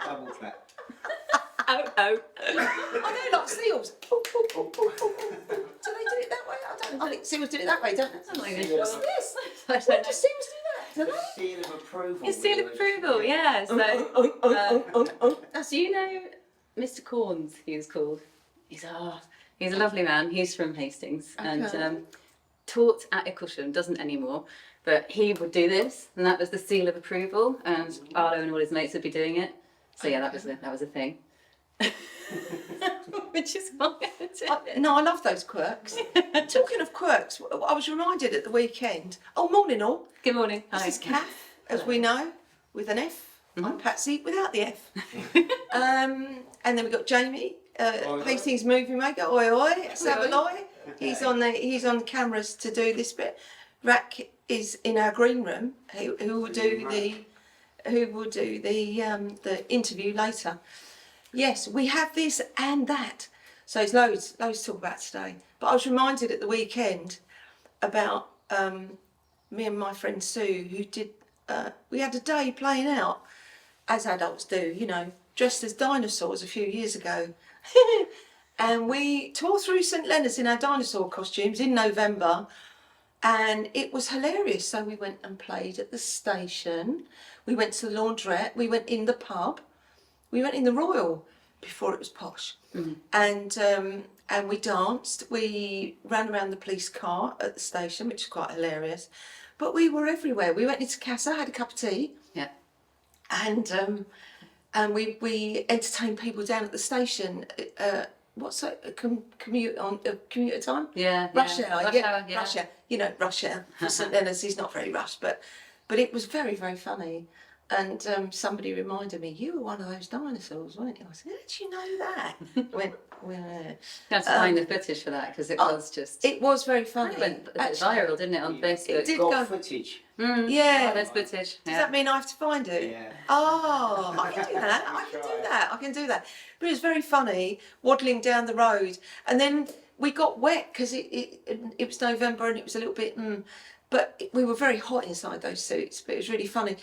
Double clap. Oh. Are they like seals? Do they do it that way? I think seals do it that way, don't they? I'm not even What's sure. this? I What don't do know. seals do that? Do they? Seal of approval. It's seal of approval, yeah. So, do you know Mr. Corns, he was called? He's a lovely man. He's from Hastings and taught at Icklesham, doesn't anymore. But he would do this, and that was the seal of approval, and Arlo and all his mates would be doing it. So yeah, that was a thing. Which is why I did it. No, I love those quirks. Talking of quirks, I was reminded at the weekend. Oh, morning all. Good morning. This Hi. is Caf, as we know, with an F. I'm Patsy without the F. And then we've got Jamie, Hastings movie maker. Oi oi, Savaloi. He's on the cameras to do this bit. Rack is in our green room. Who will do the interview later. Yes, we have this and that. So there's loads to talk about today. But I was reminded at the weekend about me and my friend Sue, who did. We had a day playing out, as adults do, you know, dressed as dinosaurs a few years ago. And we tore through St Leonards in our dinosaur costumes in November, and it was hilarious. So we went and played at the station, we went to the laundrette, we went in the pub, we went in the Royal before it was posh, and we danced, we ran around the police car at the station, which was quite hilarious, but we were everywhere. We went into Casa, had a cup of tea, and we entertained people down at the station. What's that? Commuter time? Yeah. Rush hour. Rush hour, yeah. Rush hour. You know, rush hour. For St Leonards, he's not very rushed, but it was very, very funny. And somebody reminded me, you were one of those dinosaurs, weren't you? I said, how did you know that? I went, well... You have to find the footage for that because it was just... It was very funny. It went a bit viral, didn't it, on Facebook? It did Got go... footage. Yeah. Oh, there's footage. Does that mean I have to find it? Yeah. Oh, I can do that. I can do that. But it was very funny, waddling down the road. And then we got wet because it was November and it was a little bit... but we were very hot inside those suits, but it was really funny.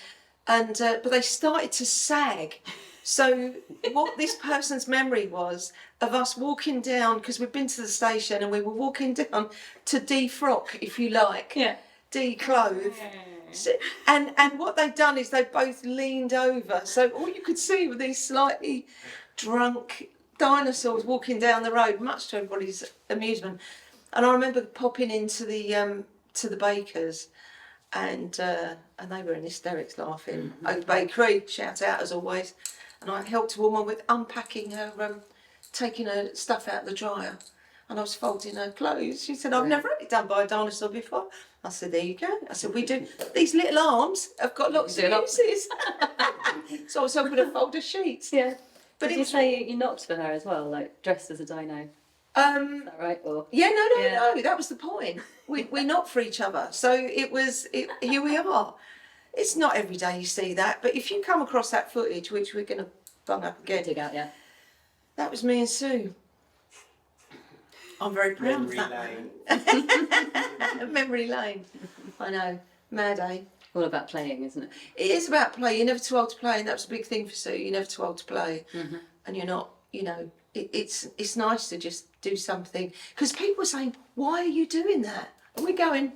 And but they started to sag. So what this person's memory was of us walking down, because we'd been to the station and we were walking down to defrock, if you like. Yeah. Declothe. So, and what they'd done is they both leaned over, so all you could see were these slightly drunk dinosaurs walking down the road, much to everybody's amusement. And I remember popping into the bakers, and they were in hysterics laughing. Oak Bakery, shout out as always. And I helped a woman with unpacking her, taking her stuff out of the dryer. And I was folding her clothes. She said, I've never had it done by a dinosaur before. I said, there you go. I said, we do. These little arms have got lots of uses. So I was helping her fold her sheets. Yeah. But Did you say you knocked for her as well, like dressed as a dino? Is that right? Or... Yeah, no, that was the point. We knocked for each other. So here we are. It's not every day you see that, but if you come across that footage, which we're going to bung up again, dig out, yeah. That was me and Sue. I'm very proud Memory of lane. that. Memory lane. I know. Mad, eh? All about playing, isn't it? It is about play. You're never too old to play, and that was a big thing for Sue. You're never too old to play. And you're not, you know, it's nice to just do something. Because people are saying, why are you doing that? And we're going,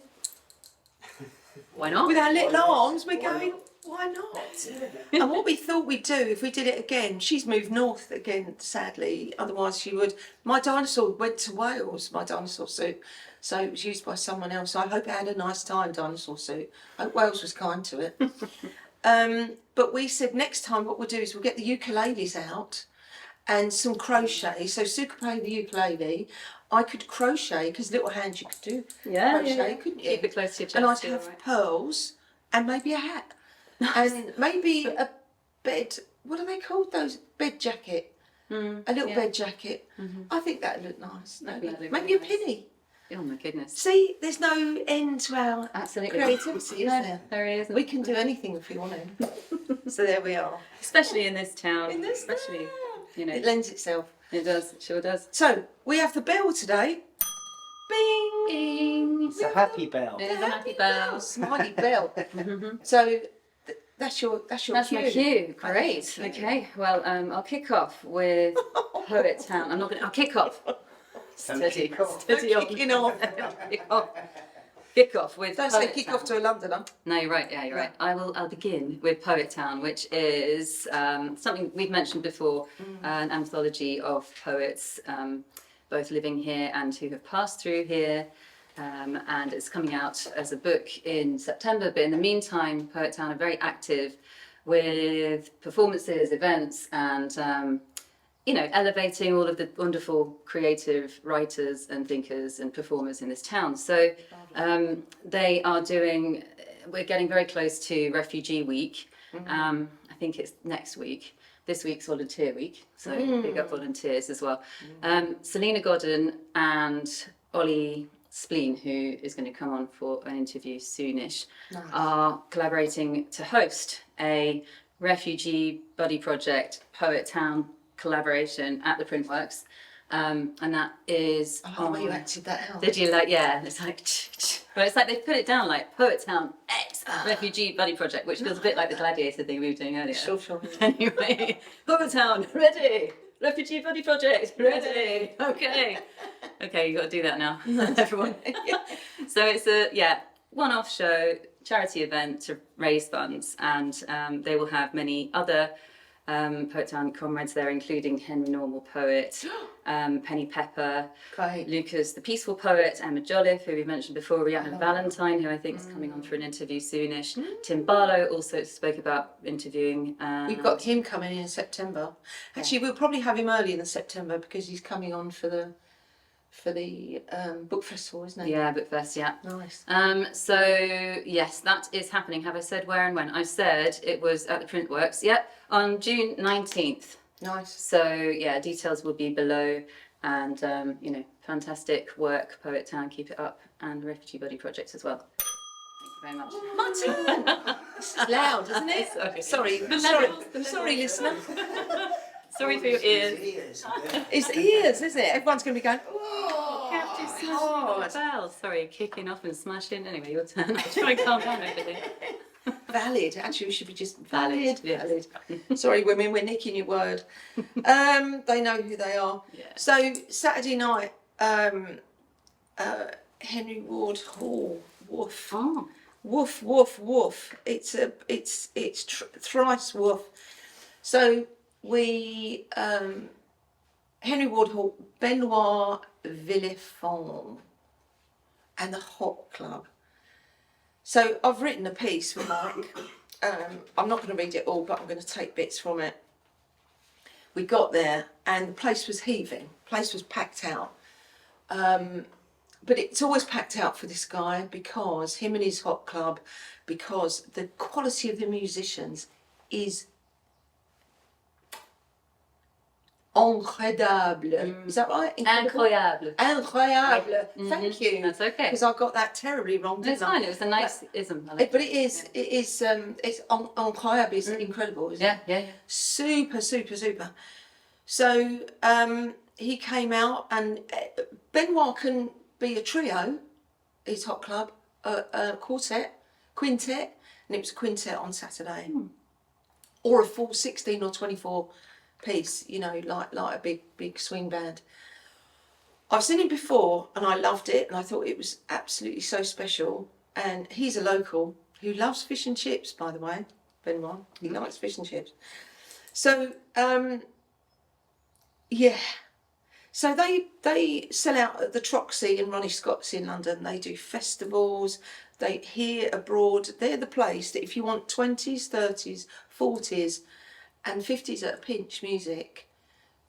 why not? with our little arms, we're going, why not? And what we thought we'd do if we did it again, she's moved north again, sadly, otherwise she would. My dinosaur went to Wales, my dinosaur suit, so it was used by someone else. I hope it had a nice time, dinosaur suit. I hope Wales was kind to it. But we said next time what we'll do is we'll get the ukuleles out and some crochet. So Sue could play the ukulele. I could crochet, because little hands you could do crochet, couldn't you? Keep it close to your chest. And I'd have pearls and maybe a hat. And maybe a bed, what are they called, those bed jacket? A little bed jacket. I think that'd look nice. No, maybe a penny. Oh my goodness. See, there's no end to our Absolutely. creativity, is there? There is. We can do anything if we want to. So there we are. Especially in this town. Especially, you know. it lends itself. It does, it sure does. So, we have the bell today. Bing! Bing! It's a happy bell. It is a happy bell. Smiley bell. So, That's your That's cue. my cue. Great. Okay. Well, I'll kick off with Poet Town. I'll kick off. Steady on. Kicking off. Kick off with. Don't say kick off to a Londoner. No, you're right. Yeah, you're right. I'll begin with Poet Town, which is something we've mentioned before, an anthology of poets, both living here and who have passed through here. And it's coming out as a book in September. But in the meantime, Poet Town are very active with performances, events, and elevating all of the wonderful creative writers and thinkers and performers in this town. So we're getting very close to Refugee Week. I think it's next week. This week's Volunteer Week, so big up volunteers as well. Selena Godden and Ollie Spleen, who is going to come on for an interview soonish, are collaborating to host a refugee buddy project Poet Town collaboration at the Printworks, and that is. I like the way you acted that out. Did you like? Yeah, it's like, but it's like they put it down like Poet Town X refugee buddy project, which feels a bit like the Gladiator thing we were doing earlier. Sure. Anyway, Poet Town ready. Refugee Buddy Project, ready. Okay, you got to do that now, everyone. So it's a one-off show, charity event to raise funds, and they will have many other Poet Town comrades there, including Henry Normal Poet, Penny Pepper, Lucas the Peaceful Poet, Emma Jolliffe, who we mentioned before, Rhiannon Valentine, who I think is coming on for an interview soonish. Tim Barlow also spoke about interviewing. We've got him coming in September. Actually, we'll probably have him early in September because he's coming on for the book festival, isn't he? Yeah, Book Fest, yeah. Nice. So yes, that is happening. Have I said where and when? I said it was at the Printworks. Yep, on June 19th. Nice. So yeah, details will be below, and fantastic work, Poet Town. Keep it up, and Refugee Buddy Project as well. Thank you very much. My turn. This is loud, isn't it? Sorry, listener. Sorry for your ears. It's ears, isn't it? Everyone's going to be going, Bell. Sorry, kicking off and smashing. Anyway, your turn. I'll try and calm down everything. Valid. Actually, we should be just Valid. Valid. Sorry, women, we're nicking your word. They know who they are. Yeah. So Saturday night, Henry Ward Hall. Woof. Oh. Woof, woof, woof. It's thrice woof. So we Henry Ward Hall, Benoit, Villefon, and the Hot Club. So I've written a piece for Mike. I'm not going to read it all, but I'm going to take bits from it. We got there and the place was heaving. The place was packed out. But it's always packed out for this guy because him and his Hot Club, because the quality of the musicians is incroyable. Is that right? Incroyable. Incroyable. Thank you. That's okay. Because I got that terribly wrong. It's fine. It was a nice ism. But it is. It's incroyable. Is incredible. Isn't it? Yeah. Super. So he came out, and Benoit can be a trio. His Hot Club, a quartet, quintet, and it was a quintet on Saturday, or a full 16 or 24 piece. Like a big swing band. I've seen him before, and I loved it, and I thought it was absolutely so special. And he's a local who loves fish and chips, by the way. Benoit, he likes fish and chips. So So they sell out at the Troxy and Ronnie Scott's in London. They do festivals. They here abroad. They're the place that if you want 20s, 30s, 40s, and 50s at a pinch music,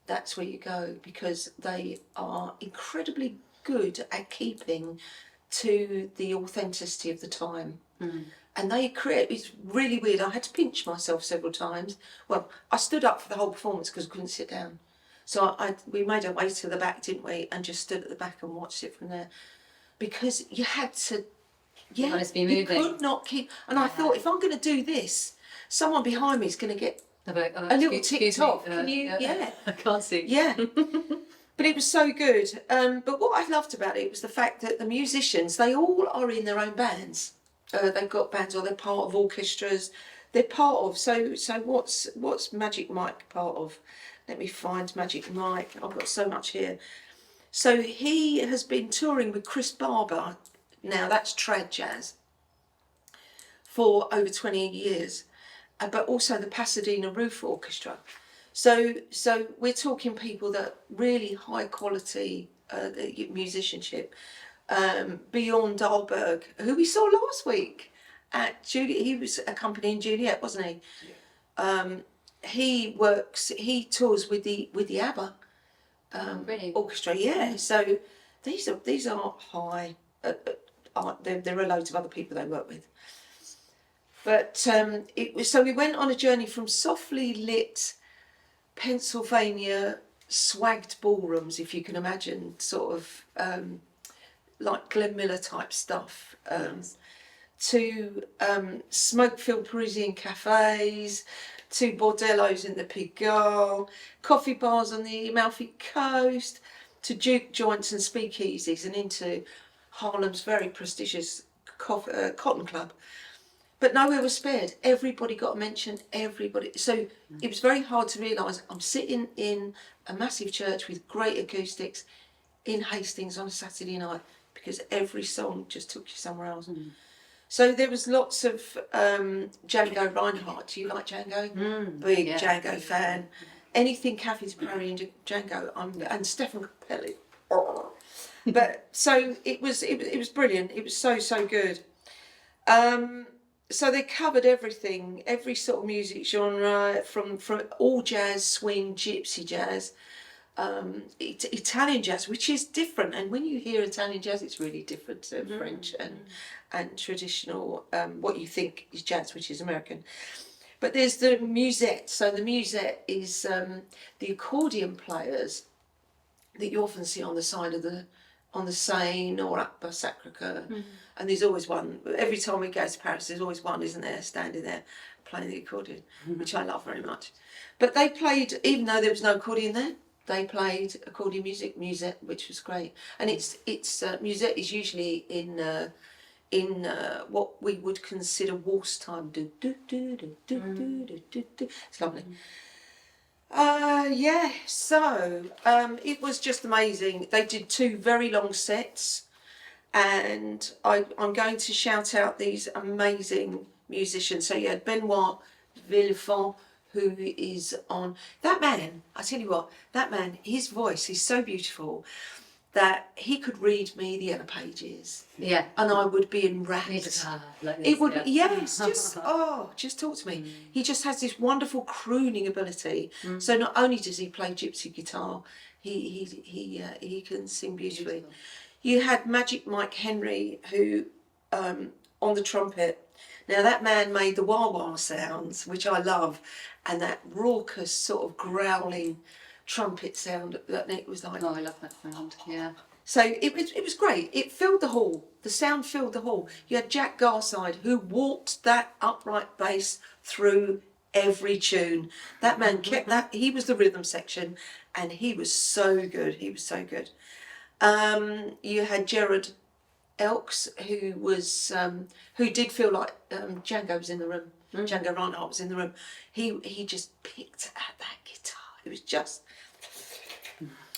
that's where you go, because they are incredibly good at keeping to the authenticity of the time. And they create, it's really weird. I had to pinch myself several times. Well, I stood up for the whole performance because I couldn't sit down. So we made our way to the back, didn't we? And just stood at the back and watched it from there. Because you had to, You must be moving. you could not keep, and I thought, if I'm going to do this, someone behind me is going to get a little ticked off. Can you, I can't see. Yeah. But it was so good. But what I loved about it was the fact that the musicians, they all are in their own bands. They've got bands or they're part of orchestras. they're part of. So what's Magic Mike part of? Let me find Magic Mike. I've got so much here. So he has been touring with Chris Barber. Now that's trad jazz for over 20 years, but also the Pasadena Roof Orchestra. So we're talking people that really high quality musicianship. Bjorn Dahlberg, who we saw last week at Juliet, he was accompanying Juliet, wasn't he? Yeah. He tours with the ABBA Really? orchestra. Yeah. So these are high. There are loads of other people they work with. But so we went on a journey from softly lit Pennsylvania swagged ballrooms, if you can imagine, sort of like Glenn Miller type stuff, to smoke-filled Parisian cafes, to bordellos in the Pigalle, coffee bars on the Amalfi Coast, to juke joints and speakeasies, and into Harlem's very prestigious cotton club. But nowhere was spared. Everybody got mentioned, everybody. So it was very hard to realise I'm sitting in a massive church with great acoustics in Hastings on a Saturday night, because every song just took you somewhere else. So there was lots of Django Reinhardt. Do you like Django? Big Django fan. Anything Caf and Patsy and Django, and Stefan Capelli. But so it was brilliant. It was so good. So they covered everything, every sort of music genre, from all jazz, swing, gypsy jazz, Italian jazz, which is different. And when you hear Italian jazz, it's really different to French and traditional, what you think is jazz, which is American. But there's the musette. So the musette is the accordion players that you often see on the side of on the Seine or up by Sacre-Cœur. And there's always one. Every time we go to Paris, there's always one, isn't there, standing there playing the accordion, which I love very much. But they played, even though there was no accordion there, they played accordion music, musette, which was great. And it's musette is usually in what we would consider waltz time. Do do do do do do do do do. It's lovely. So it was just amazing. They did 2 very long sets, and I'm going to shout out these amazing musicians. So you had Benoit, Villefon, who is on... That man, I tell you what, that man, his voice is so beautiful that he could read me the Yellow Pages. Yeah. And I would be enwrapped. Like this, It would, yeah. yes, just talk to me. He just has this wonderful crooning ability. So not only does he play gypsy guitar, he can sing beautifully. Beautiful. You had Magic Mike Henry, who on the trumpet. Now that man made the wah wah sounds, which I love, and that raucous sort of growling trumpet sound. That it was like. Oh, I love that sound. Yeah. So it was great. It filled the hall. The sound filled the hall. You had Jack Garside, who walked that upright bass through every tune. That man kept that. He was the rhythm section, and he was so good. He was so good. You had Gerard Elks, who was who did feel like Django was in the room. Django Reinhardt was in the room. He just picked at that guitar. It was just.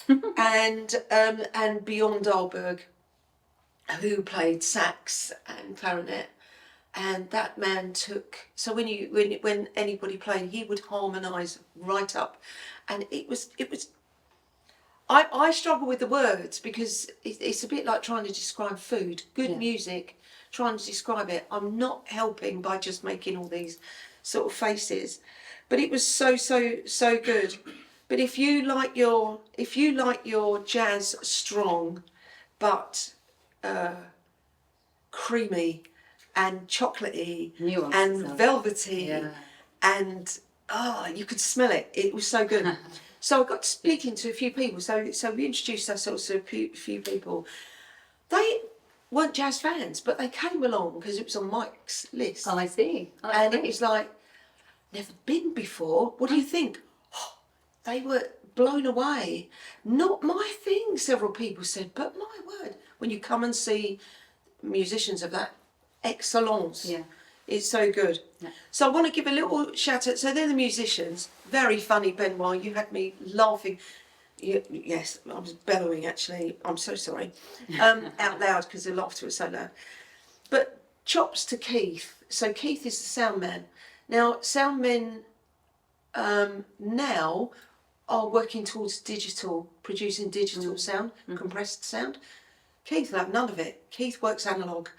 and Bjorn Dahlberg, who played sax and clarinet, and that man took. So when anybody played, he would harmonise right up, and it was. I struggle with the words because it's a bit like trying to describe food. Good music, trying to describe it. I'm not helping by just making all these sort of faces, but it was so good. But if you like your jazz strong, but creamy and chocolatey and velvety, and you could smell it. It was so good. So I got speaking to a few people. So we introduced ourselves to a few people. They weren't jazz fans, but they came along because it was on Mike's list. Oh, I see. Oh, and great. it was like, never been before. What do you think? Oh, they were blown away. Not my thing, several people said, but my word, when you come and see musicians of that excellence, It's so good. Yeah. So I want to give a little shout out. So they're the musicians. Very funny, Benoit. You had me laughing. Yes, I was bellowing actually. I'm so sorry. Out loud because the laughter was so loud. But chops to Keith. So Keith is the sound man. Now, sound men now are working towards digital, producing digital sound, compressed sound. Keith will have none of it. Keith works analogue.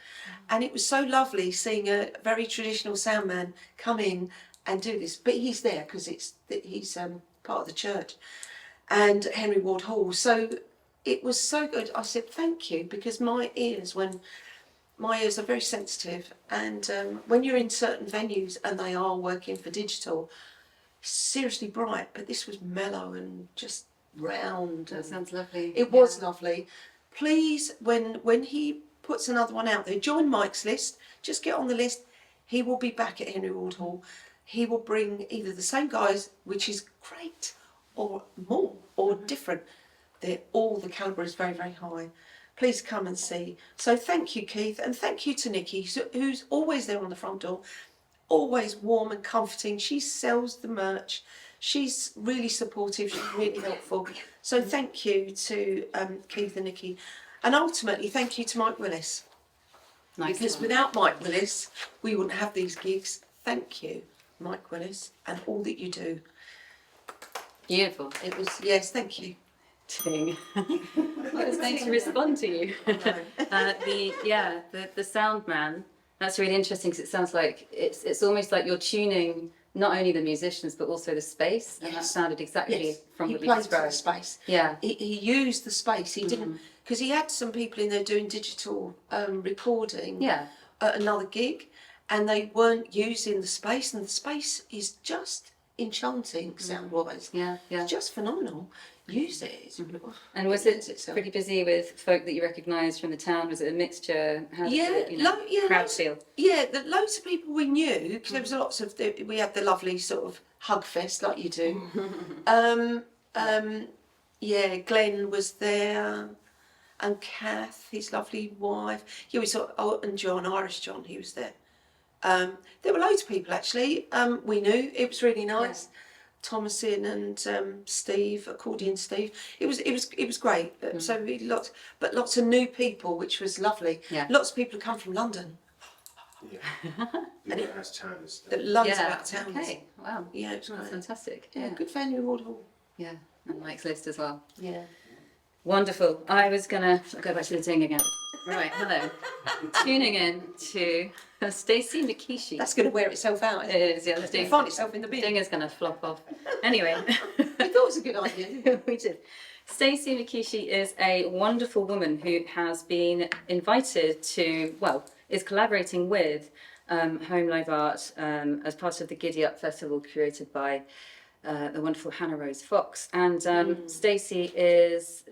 And it was so lovely seeing a very traditional sound man come in and do this. But he's there because he's part of the church. And Henry Ward Hall. So it was so good. I said, thank you, because my ears are very sensitive. And when you're in certain venues and they are working for digital, seriously bright, but this was mellow and just round. That sounds lovely. It was lovely. Please, when he puts another one out there, join Mike's list. Just get on the list. He will be back at Henry Ward Hall. He will bring either the same guys, which is great, or more, or different. The calibre is very, very high. Please come and see. So thank you, Keith, and thank you to Nikki, who's always there on the front door, always warm and comforting. She sells the merch. She's really supportive. She's really helpful. So thank you to Keith and Nikki. And ultimately, thank you to Mike Willis. Nice. Because without Mike Willis, we wouldn't have these gigs. Thank you, Mike Willis, and all that you do. Beautiful. It was, yes, thank you. Ting. I was going to respond to you. The sound man. That's really interesting because it sounds like it's almost like you're tuning not only the musicians but also the space, and that sounded exactly from what you described. The space. Yeah, he used the space. He didn't, because he had some people in there doing digital recording. Yeah. At another gig, and they weren't using the space, and the space is just enchanting sound-wise. yeah. It's just phenomenal. Use it. And was it pretty busy with folk that you recognised from the town? Was it a mixture? How did the crowd feel? Yeah, loads of people we knew, because there was lots of, we had the lovely sort of hug fest like you do. Yeah, Glenn was there, and Kath, his lovely wife. Yeah, we saw, and John, Irish John, he was there. There were loads of people actually. We knew it was really nice. Yeah. Thomasin and Steve, accordion Steve. It was great. So really lots of new people, which was lovely. Yeah. Lots of people have come from London. Yeah. And it has towns. Loads about towns. Okay. Wow. Yeah, it was That's great. fantastic. Yeah, good venue, Ward Hall. Yeah, and Mike's list as well. Yeah. Wonderful. I was gonna go back to the ding again. Right, hello. Tuning in to Stacy Makishi. That's going to wear itself out. It is, yeah. The ding. Find itself in the bin. Ding is going to flop off. Anyway. We thought it was a good idea. We did. Stacy Makishi is a wonderful woman who has been invited to, is collaborating with Home Live Art as part of the Giddy Up Festival curated by the wonderful Hannah Rose Fox. And Stacy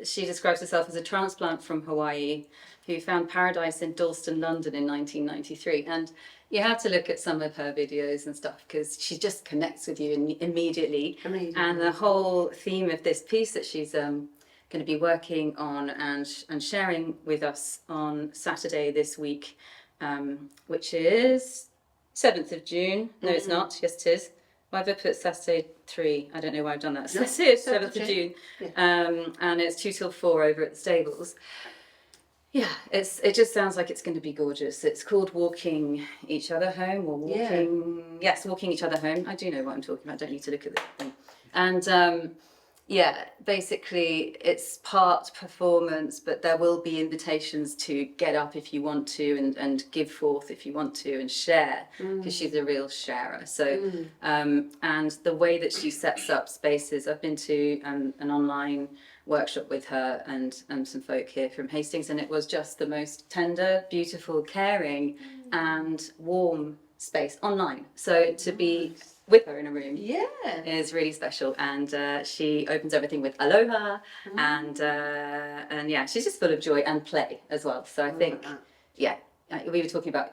she describes herself as a transplant from Hawaii who found paradise in Dalston, London in 1993. And you have to look at some of her videos and stuff because she just connects with you immediately. And the whole theme of this piece that she's going to be working on and sharing with us on Saturday this week, which is 7th of June. No, it's not. Yes, it is. Why have I put Saturday 3? I don't know why I've done that. So this is 7th of June. Yeah. And it's 2 till 4 over at the stables. Yeah, it just sounds like it's going to be gorgeous. It's called Walking Each Other Home, or Walking Each Other Home. I do know what I'm talking about. I don't need to look at the thing. And basically it's part performance, but there will be invitations to get up if you want to, and give forth if you want to, and share, because she's a real sharer. So, and the way that she sets up spaces, I've been to an online workshop with her and some folk here from Hastings, and it was just the most tender, beautiful, caring and warm space online. So to be with her in a room is really special, and she opens everything with aloha, and she's just full of joy and play as well. So I think we were talking about,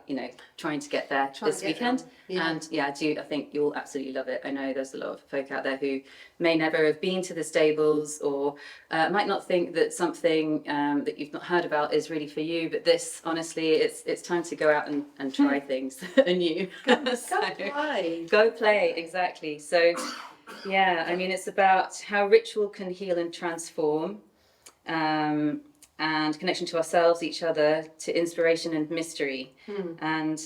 trying to get there this weekend. Yeah. And I think you'll absolutely love it. I know there's a lot of folk out there who may never have been to the stables or might not think that something that you've not heard about is really for you. But this, honestly, it's time to go out and try things that are new. Go play, exactly. So, it's about how ritual can heal and transform. And connection to ourselves, each other, to inspiration and mystery. And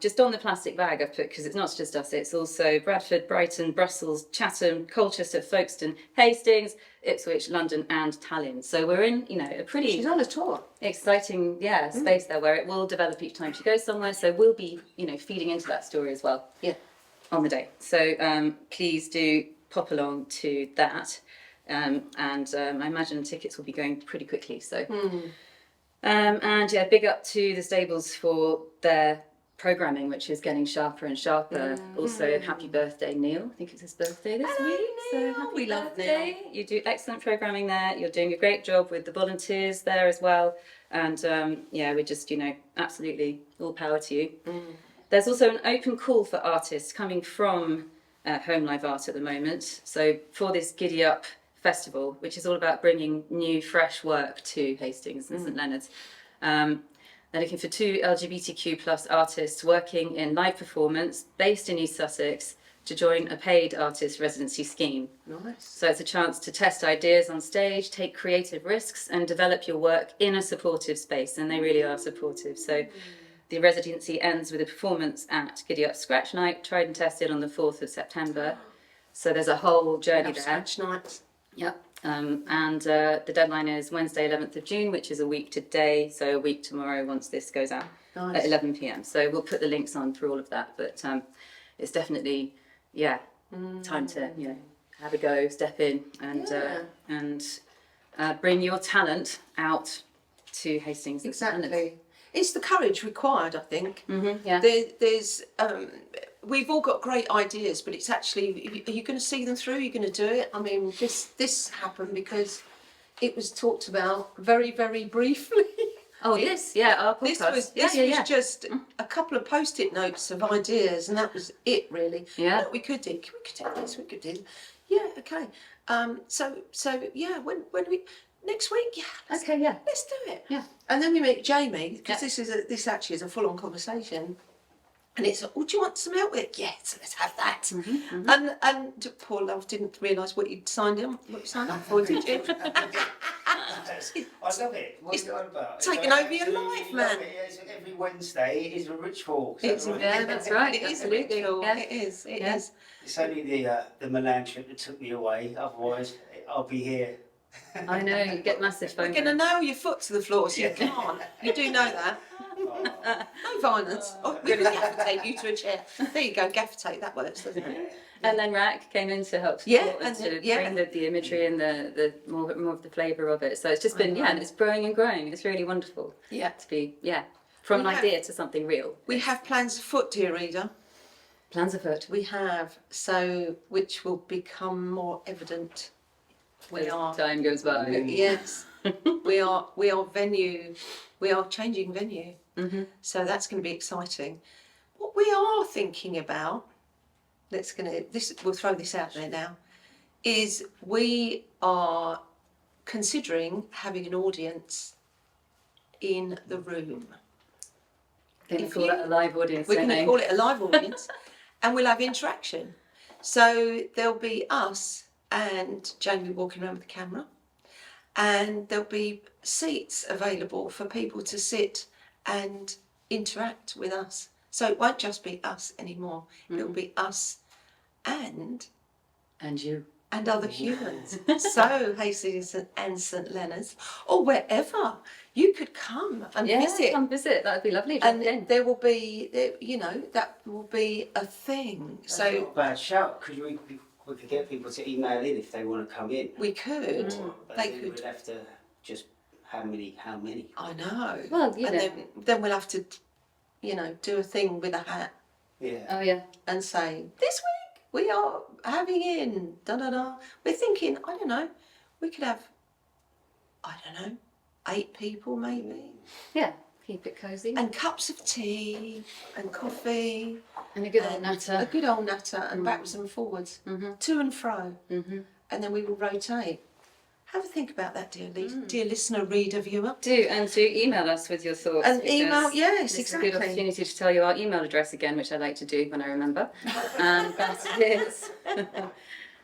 just on the plastic bag I've put, because it's not just us, it's also Bradford, Brighton, Brussels, Chatham, Colchester, Folkestone, Hastings, Ipswich, London and Tallinn. So we're in, a pretty... She's on a tour. Exciting, space there where it will develop each time she goes somewhere. So we'll be, feeding into that story as well on the day. So please do pop along to that. I imagine tickets will be going pretty quickly. So, big up to the stables for their programming, which is getting sharper and sharper. Also, happy birthday, Neil. I think it's his birthday this week. Neil. So happy We love birthday. You do excellent programming there. You're doing a great job with the volunteers there as well. And we're just, absolutely all power to you. There's also an open call for artists coming from Home Live Art at the moment. So for this Giddy Up Festival, which is all about bringing new, fresh work to Hastings and St Leonards. They're looking for 2 LGBTQ plus artists working in live performance based in East Sussex to join a paid artist residency scheme. Nice. So it's a chance to test ideas on stage, take creative risks and develop your work in a supportive space, and they really are supportive. So the residency ends with a performance at Giddy Up Scratch Night, tried and tested on the 4th of September. So there's a whole journey there. Scratch nights. Yep. The deadline is Wednesday 11th of June, which is a week today, so a week tomorrow once this goes out at 11 p.m. So we'll put the links on for all of that, but it's definitely time to have a go, step in and bring your talent out to Hastings. Exactly. It's the courage required, I think. There's we've all got great ideas, but it's actually, are you going to see them through? Are you going to do it? I mean, this happened because it was talked about very, very briefly. Oh, our podcast. This was just a couple of post-it notes of ideas, and that was it, really. Yeah. We could do this, we could do. Yeah, okay. When we next week? Yeah. Let's do it. Yeah. And then we meet Jamie, because this actually is a full-on conversation. And it's, do you want some help with it? Yes, let's have that. And poor love didn't realise what you'd signed up for, did you? I love it. What are you on about? Taking over your life, man. Every Wednesday it is a ritual. That's right. It is a Absolutely. ritual. Yeah. It is. It's only the Milan trip that took me away. Otherwise, I'll be here. I know, you get massive We're FOMO. going to nail your foot to the floor, so you can't. You do know that. No violence. We're going to gaffer tape you to a chair. There you go, gaffer tape. That works, doesn't it? And then Rack came in to help support Yeah, and to and- yeah. bring the imagery and the more of the flavour of it. So it's just been, and it's growing and growing. It's really wonderful Yeah. to be, from an idea to something real. We have plans afoot, dear reader. Plans afoot. We have, which will become more evident. As time goes by. Yes, we are venue. We are changing venue, so that's going to be exciting. What we are thinking about, we'll throw this out there now, is we are considering having an audience in the room. Going to call that a live audience. We're going to call it a live audience, and we'll have interaction. So there'll be us and Jamie walking around with the camera, and there'll be seats available for people to sit and interact with us. So it won't just be us anymore. It'll be us and you. and other humans. So Hastings and St Leonards, or wherever, you could come and visit. Come visit. That'd be lovely. And there will be, that will be a thing. That's So not a bad shout, because we could get people to email in if they want to come in. we could. But They then could. we'd have to just how many? I know. Well, and then we'll have to, do a thing with a hat Yeah. Oh yeah. and say, this week we are having in da-da-da. We're thinking, I don't know, we could have, 8 people maybe. Yeah. Keep it cosy. And cups of tea and coffee. And a good old A natter. good old natter and backwards and forwards, to and fro. Mm-hmm. And then we will rotate. Have a think about that, dear listener, reader, viewer. Do, and do email us with your thoughts. And email, because yes, this exactly. is a good opportunity to tell you our email address again, which I like to do when I remember. And that is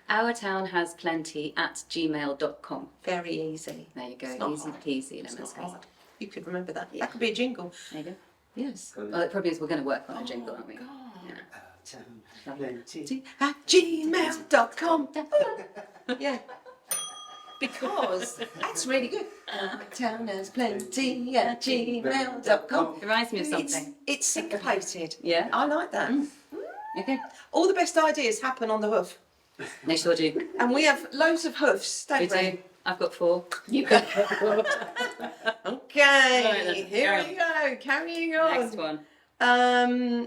ourtownhasplenty@gmail.com. Very easy. There you go, It's not easy hard. peasy. It's lemon not squeezy. hard. You could remember that. Yeah. That could be a jingle. There you go. Yes. Well, it probably is. We're going to work on a jingle, aren't we? God. Plenty. At gmail.com. Yeah. Because that's really good. Town has plenty at gmail.com. It reminds me of something. It's syncopated. Yeah? I like that. Okay. All the best ideas happen on the hoof. They sure do. And we have loads of hoofs, don't We we? do. I've got 4. You got Okay, Right then, here carry we go, carrying on. Next one. Now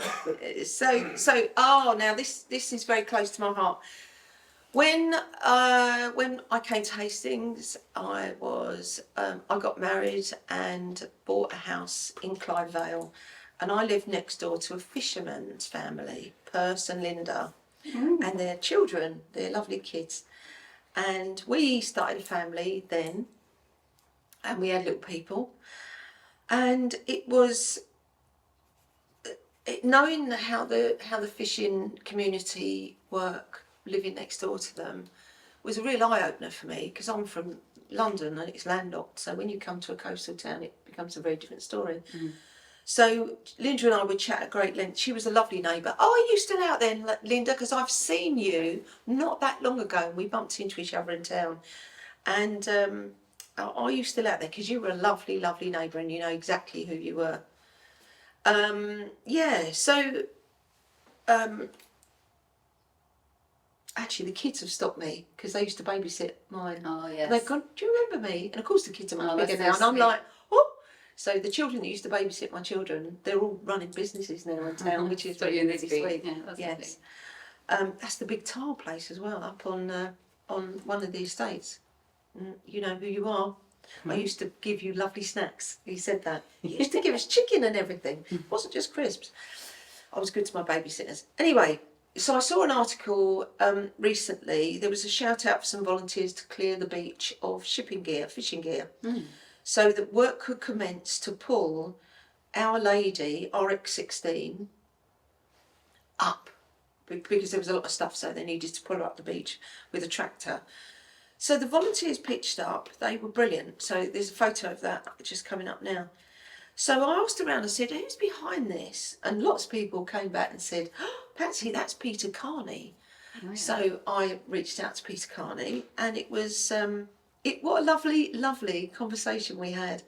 this is very close to my heart. When I came to Hastings, I got married and bought a house in Clyde Vale, and I lived next door to a fisherman's family, Perce and Linda, and their children, their lovely kids. And we started a family then, and we had little people, and it was knowing how the fishing community work, living next door to them, was a real eye opener for me, because I'm from London and it's landlocked. So when you come to a coastal town, it becomes a very different story. So Linda and I would chat at great length. She was a lovely neighbour. Oh, are you still out there, Linda? Because I've seen you not that long ago, and we bumped into each other in town. And are you still out there? Because you were a lovely, lovely neighbour, and you know exactly who you were. Actually, the kids have stopped me because they used to babysit mine. Oh, yes. And they've gone, do you remember me? And of course the kids are much Oh, bigger that's now. so And I'm sweet. like, oh. So the children that used to babysit my children, they're all running businesses now in town, which is So you really, need to really be. sweet. Yeah, that's Yes. That's the big tile place as well, up on one of the estates. You know who you are. I used to give you lovely snacks. He said that. He used to give us chicken and everything. It wasn't just crisps. I was good to my babysitters. Anyway, so I saw an article recently. There was a shout out for some volunteers to clear the beach of shipping gear, fishing gear, so that work could commence to pull Our Lady RX16 up, because there was a lot of stuff, so they needed to pull her up the beach with a tractor. So the volunteers pitched up. They were brilliant. So there's a photo of that just coming up now. So I asked around and said, who's behind this? And lots of people came back and said, oh, Patsy, that's Peter Carney. Oh, yeah. So I reached out to Peter Carney, and it was what a lovely, lovely conversation we had.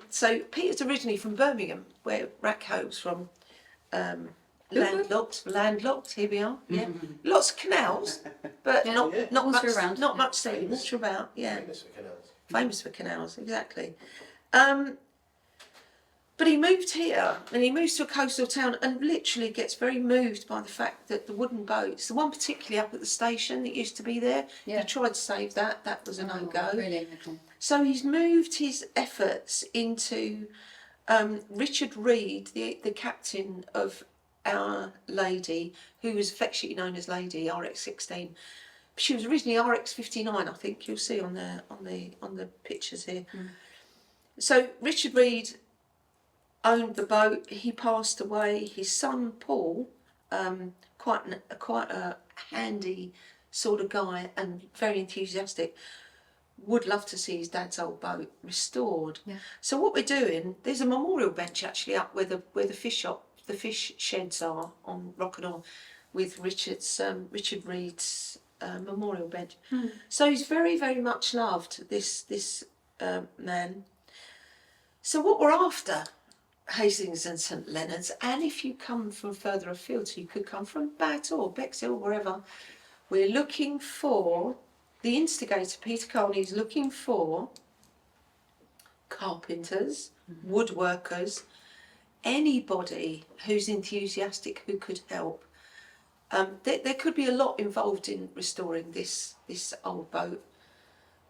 So Peter's originally from Birmingham, where Ratco's from. Landlocked. Here we are. Yeah, lots of canals, but Yeah. not Water much. around. Not much sea. Water about. Yeah, Famous for canals. famous for canals. Exactly. But he moved here, and he moves to a coastal town, and literally gets very moved by the fact that the wooden boats, the one particularly up at the station that used to be there, Yeah. he tried to save that. That was a no-go. Really? Okay. So he's moved his efforts into Richard Reed, the captain of Our Lady, who was affectionately known as Lady RX16. She was originally RX59, I think you'll see on the pictures here. So Richard Reed owned the boat. He passed away. His son Paul, quite a handy sort of guy and very enthusiastic, would love to see his dad's old boat restored. Yeah. So what we're doing, there's a memorial bench actually up where the fish sheds are on Rockador, with Richard Reed's memorial bench. So he's very, very much loved, this man. So what we're after, Hastings and St Leonards, and if you come from further afield, so you could come from Bath or Bexhill, wherever, we're looking for, the instigator, Peter Carney, is looking for carpenters, woodworkers, anybody who's enthusiastic who could help. There could be a lot involved in restoring this old boat,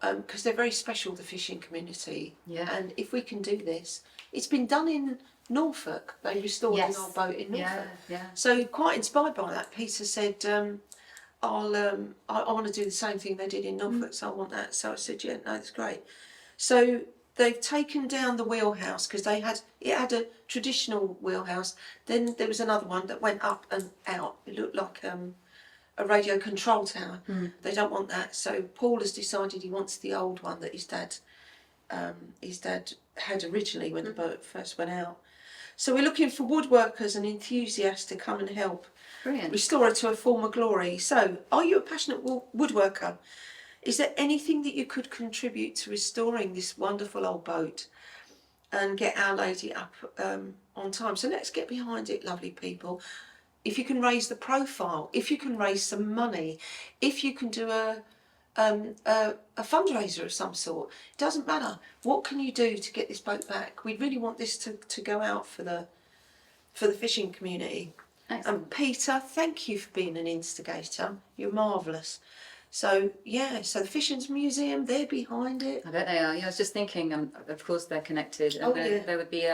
because they're very special, the fishing community. Yeah. And if we can do this, It's been done in Norfolk. They restored an old boat in Norfolk. Yeah. So quite inspired by that, Peter said, I want to do the same thing they did in Norfolk, so I want that. So I said, yeah, no, that's great. So they've taken down the wheelhouse because it had a traditional wheelhouse. Then there was another one that went up and out. It looked like a radio control tower. They don't want that. So Paul has decided he wants the old one that his dad had originally when the boat first went out. So we're looking for woodworkers and enthusiasts to come and help restore it to a former glory. So, are you a passionate woodworker? Is there anything that you could contribute to restoring this wonderful old boat and get Our Lady up on time? So let's get behind it, lovely people. If you can raise the profile, if you can raise some money, if you can do a fundraiser of some sort, it doesn't matter. What can you do to get this boat back? We really want this to go out for the fishing community. Excellent. And Peter, thank you for being an instigator. You're marvellous. So so the Fishing's Museum, they're behind it. I bet they are. Yeah, I was just thinking. Of course, they're connected, and there would be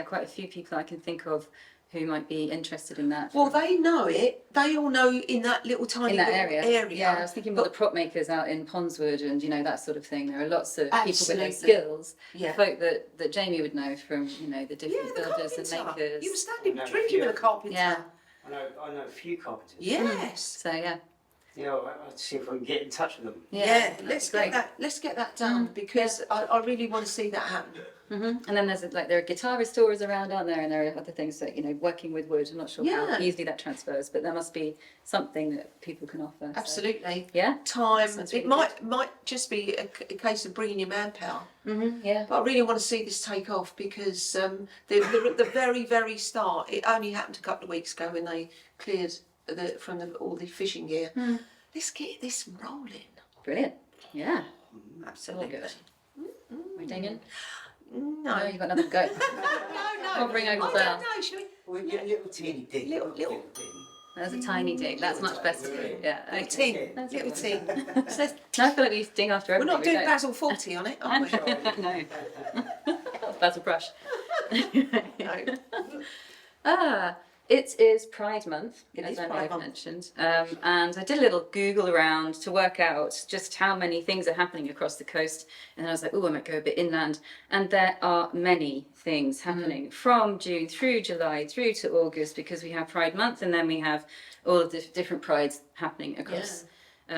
quite a few people I can think of who might be interested in that. Well, they know it. They all know in that little tiny area. area. Yeah, I was thinking about the prop makers out in Ponswood and that sort of thing. There are lots of people with those Absolutely. skills. Yeah. Folk that Jamie would know from the different the builders and carpenter. makers. You were standing No, drinking yeah. with a carpenter. Yeah. I know a few carpenters. Yes. So yeah. I'll see if I can get in touch with them. Yeah, that'd let's be great. get that done because I really want to see that happen. And then there are guitar restorers around, aren't there? And there are other things that working with wood. I'm not sure how easily that transfers, but there must be something that people can offer. So. Absolutely. Yeah. Time. Sounds It really might just be a case of bringing your manpower. Yeah. But I really want to see this take off because the very, very start, it only happened a couple of weeks ago when they cleared all the fishing gear. Let's get this rolling. Brilliant. Yeah. Absolutely. Good. We're digging. No. You've got another go. No. Hovering over I there. don't know, shall we? We'll get a little teeny dig. Little. dig. There's a tiny dig. That's much better. Yeah. Little Okay. ting. That's Little it. ting. So Now I feel like we ding after we're everything. not doing don't. Basil 40 on it, are we? No. That's Basil Brush. No. It is Pride Month, It as is I may Pride have Month. mentioned. And I did a little Google around to work out just how many things are happening across the coast. And then I was like, I might go a bit inland. And there are many things happening from June through July through to August because we have Pride Month and then we have all of the different prides happening across.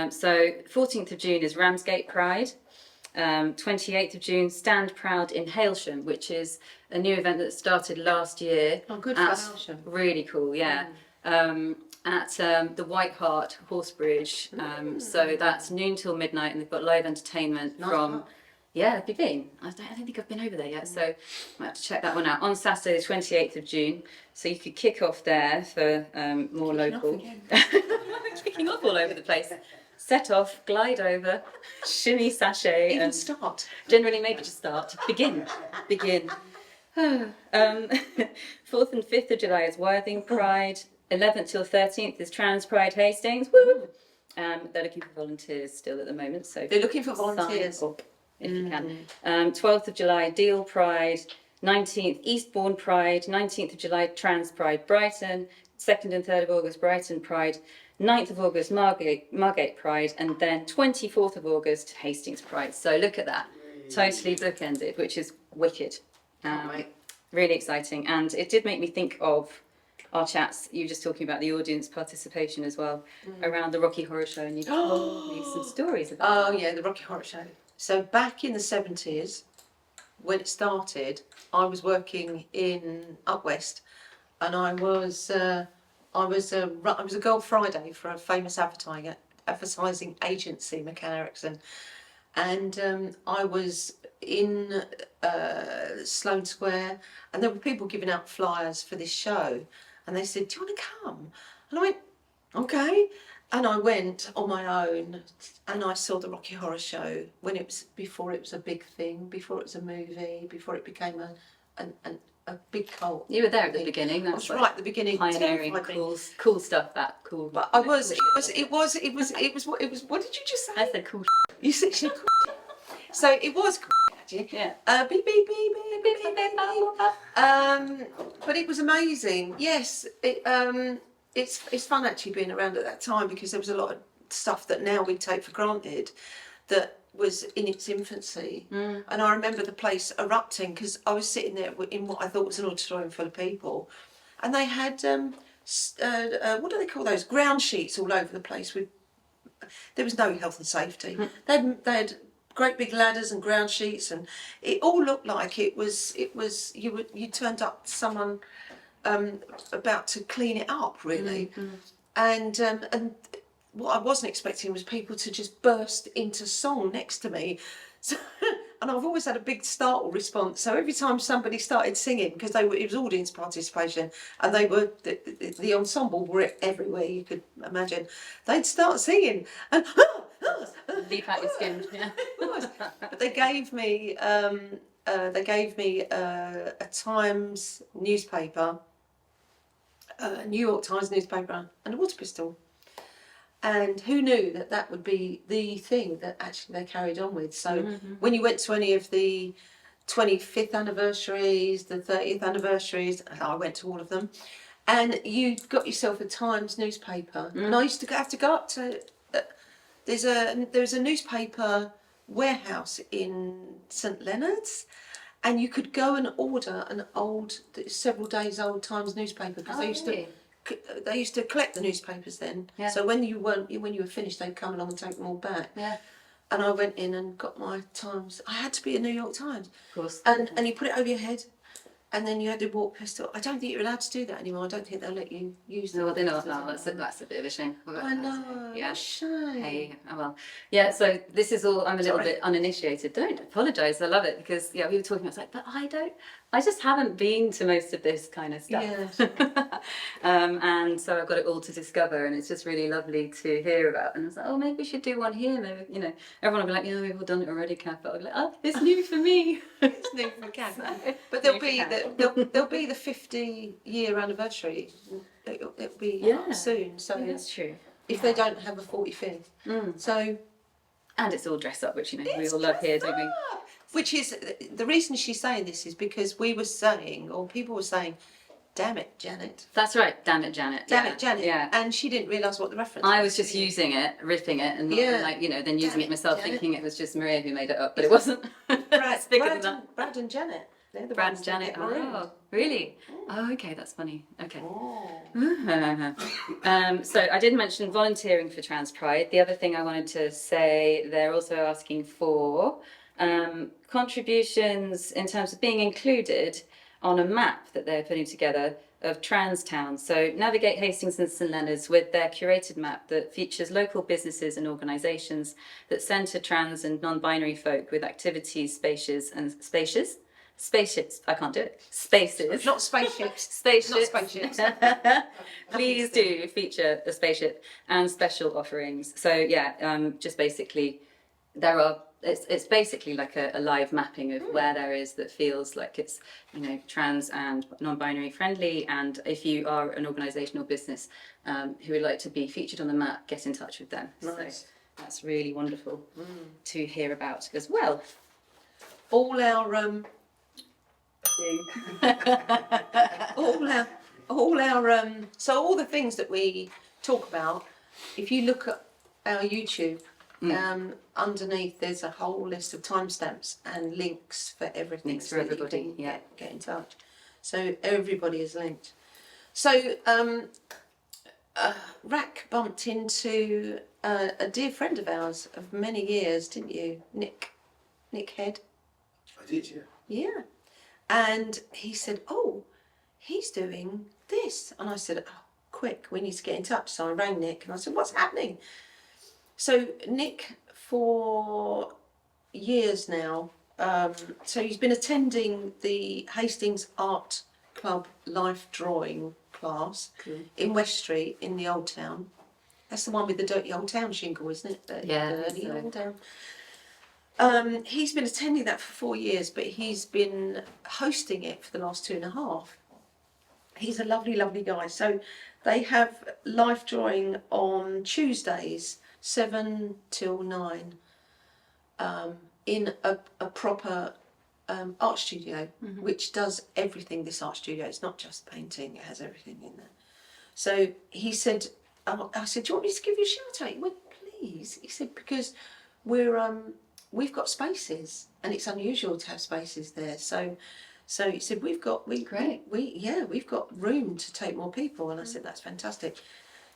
So 14th of June is Ramsgate Pride. 28th of June, Stand Proud in Hailsham, which is a new event that started last year. Oh, good for Hailsham. Really cool, yeah. At the White Hart Horse Bridge. So that's noon till midnight, and they've got live entertainment from. Yeah, have you been? I don't think I've been over there yet, so I might have to check that one out. On Saturday, the 28th of June, so you could kick off there for more local. Kicking off all over the place. Set off, glide over, shimmy, sachet, Even and start. generally maybe just start. Begin. 4th and 5th of July is Worthing Pride. 11th till 13th is Trans Pride Hastings. Woo! They're looking for volunteers still at the moment, so They're looking for volunteers. sign up if you can. 12th of July, Deal Pride. 19th, Eastbourne Pride. 19th of July, Trans Pride Brighton. 2nd and 3rd of August, Brighton Pride. 9th of August, Margate Pride, and then 24th of August, Hastings Pride. So look at that, totally bookended, which is wicked. Really exciting, and it did make me think of our chats. You were just talking about the audience participation as well around the Rocky Horror Show, and you told me some stories about Oh yeah, the Rocky Horror Show. So back in the 70s, when it started, I was working in Up West, and I was a Girl Friday for a famous advertising agency, McCann Erickson, and I was in Sloane Square, and there were people giving out flyers for this show, and they said, "Do you want to come?" And I went, "Okay." And I went on my own, and I saw the Rocky Horror Show before it was a big thing, before it was a movie, before it became a big cult. You were there at the beginning. I That's was right at the beginning, pioneering, terrified me. cool stuff. That cool. But I was. It was. What did you just say? I said cool. You said cool. So it was cool, actually. Yeah. Beep beep beep beep But it was amazing. Yes, it's fun actually being around at that time because there was a lot of stuff that now we take for granted that was in its infancy. And I remember the place erupting because I was sitting there in what I thought was an auditorium full of people, and they had what do they call those, ground sheets all over the place. There was no health and safety. They had great big ladders and ground sheets, and it all looked like it was you turned up someone about to clean it up really. And what I wasn't expecting was people to just burst into song next to me. So, and I've always had a big startle response. So every time somebody started singing, because it was audience participation, and they were the ensemble were everywhere you could imagine, they'd start singing and leap out your skin. Yeah. But they gave me a Times newspaper, a New York Times newspaper, and a water pistol. And who knew that would be the thing that actually they carried on with. So when you went to any of the 25th anniversaries, the 30th anniversaries, I went to all of them, and you got yourself a Times newspaper. And I used to have to go up to, there's a newspaper warehouse in St Leonards, and you could go and order an several days old Times newspaper because they used to collect the newspapers then. Yeah. So when you were finished, they'd come along and take them all back. Yeah. And I went in and got my Times. I had to be a New York Times. Of course. And you put it over your head, and then you had the water pistol. I don't think you're allowed to do that anymore. I don't think they'll let you use them. No, they're not. No, that's a bit of a shame. I know. Yeah. What a shame. Hey, oh well. Yeah, so this is all, I'm a little bit uninitiated. Don't apologise, I love it because, we were talking about, it's like, but I just haven't been to most of this kind of stuff. Yes. And so I've got it all to discover, and it's just really lovely to hear about. And I was like, maybe we should do one here. Maybe, everyone will be like, we've all done it already, Caf. But I'll be like, it's new for me. It's new for Caf. But there'll be the 50-year anniversary. It'll be up soon. So that's true. If they don't have a 45th. So. And it's all dressed up, which, we all love here, don't we? Which is, the reason she's saying this is because we were saying, or people were saying, damn it, Janet. That's right, damn it, Janet. Damn it, Janet. Yeah. And she didn't realise what the reference was. I was just using it, ripping it, and then using it myself, Janet. thinking it was just Maria who made it up, but it wasn't. It's bigger than that. Brad and Janet. They're the Brad ones and that Janet. get marooned. Oh, really? Oh, okay, that's funny. Okay. Oh. So I did mention volunteering for Trans Pride. The other thing I wanted to say, they're also asking for contributions in terms of being included on a map that they're putting together of trans towns. So navigate Hastings and St Leonards with their curated map that features local businesses and organisations that centre trans and non-binary folk with activities, spaceships. I can't do it. Spaces. Not spaceships. Spaceships. Not spaceships. Please do feature a spaceship and special offerings. So just basically it's basically like a live mapping of where there is that feels like it's trans and non-binary friendly, and if you are an organisation or business who would like to be featured on the map, get in touch with them. Nice. So that's really wonderful to hear about as well. All our so all the things that we talk about, if you look at our YouTube, underneath there's a whole list of timestamps and links for everything. Links for everybody, Get in touch. So everybody is linked. So Rack bumped into a dear friend of ours of many years, didn't you? Nick Head. I did, yeah. Yeah. And he said, oh, he's doing this. And I said, oh, quick, we need to get in touch. So I rang Nick and I said, what's happening? So Nick, for years now, so he's been attending the Hastings Art Club life drawing class in West Street in the Old Town. That's the one with the dirty old town shingle, isn't it? Dirty old town. He's been attending that for 4 years, but he's been hosting it for the last 2.5. He's a lovely, lovely guy. So they have life drawing on Tuesdays, 7 till 9, in a proper art studio, which does everything. This art studio, it's not just painting; it has everything in there. So he said, I said, "Do you want me to give you a shout out?" He went, "Please." He said, "Because we've got spaces, and it's unusual to have spaces there." So he said, we've got room to take more people, and I said, "That's fantastic."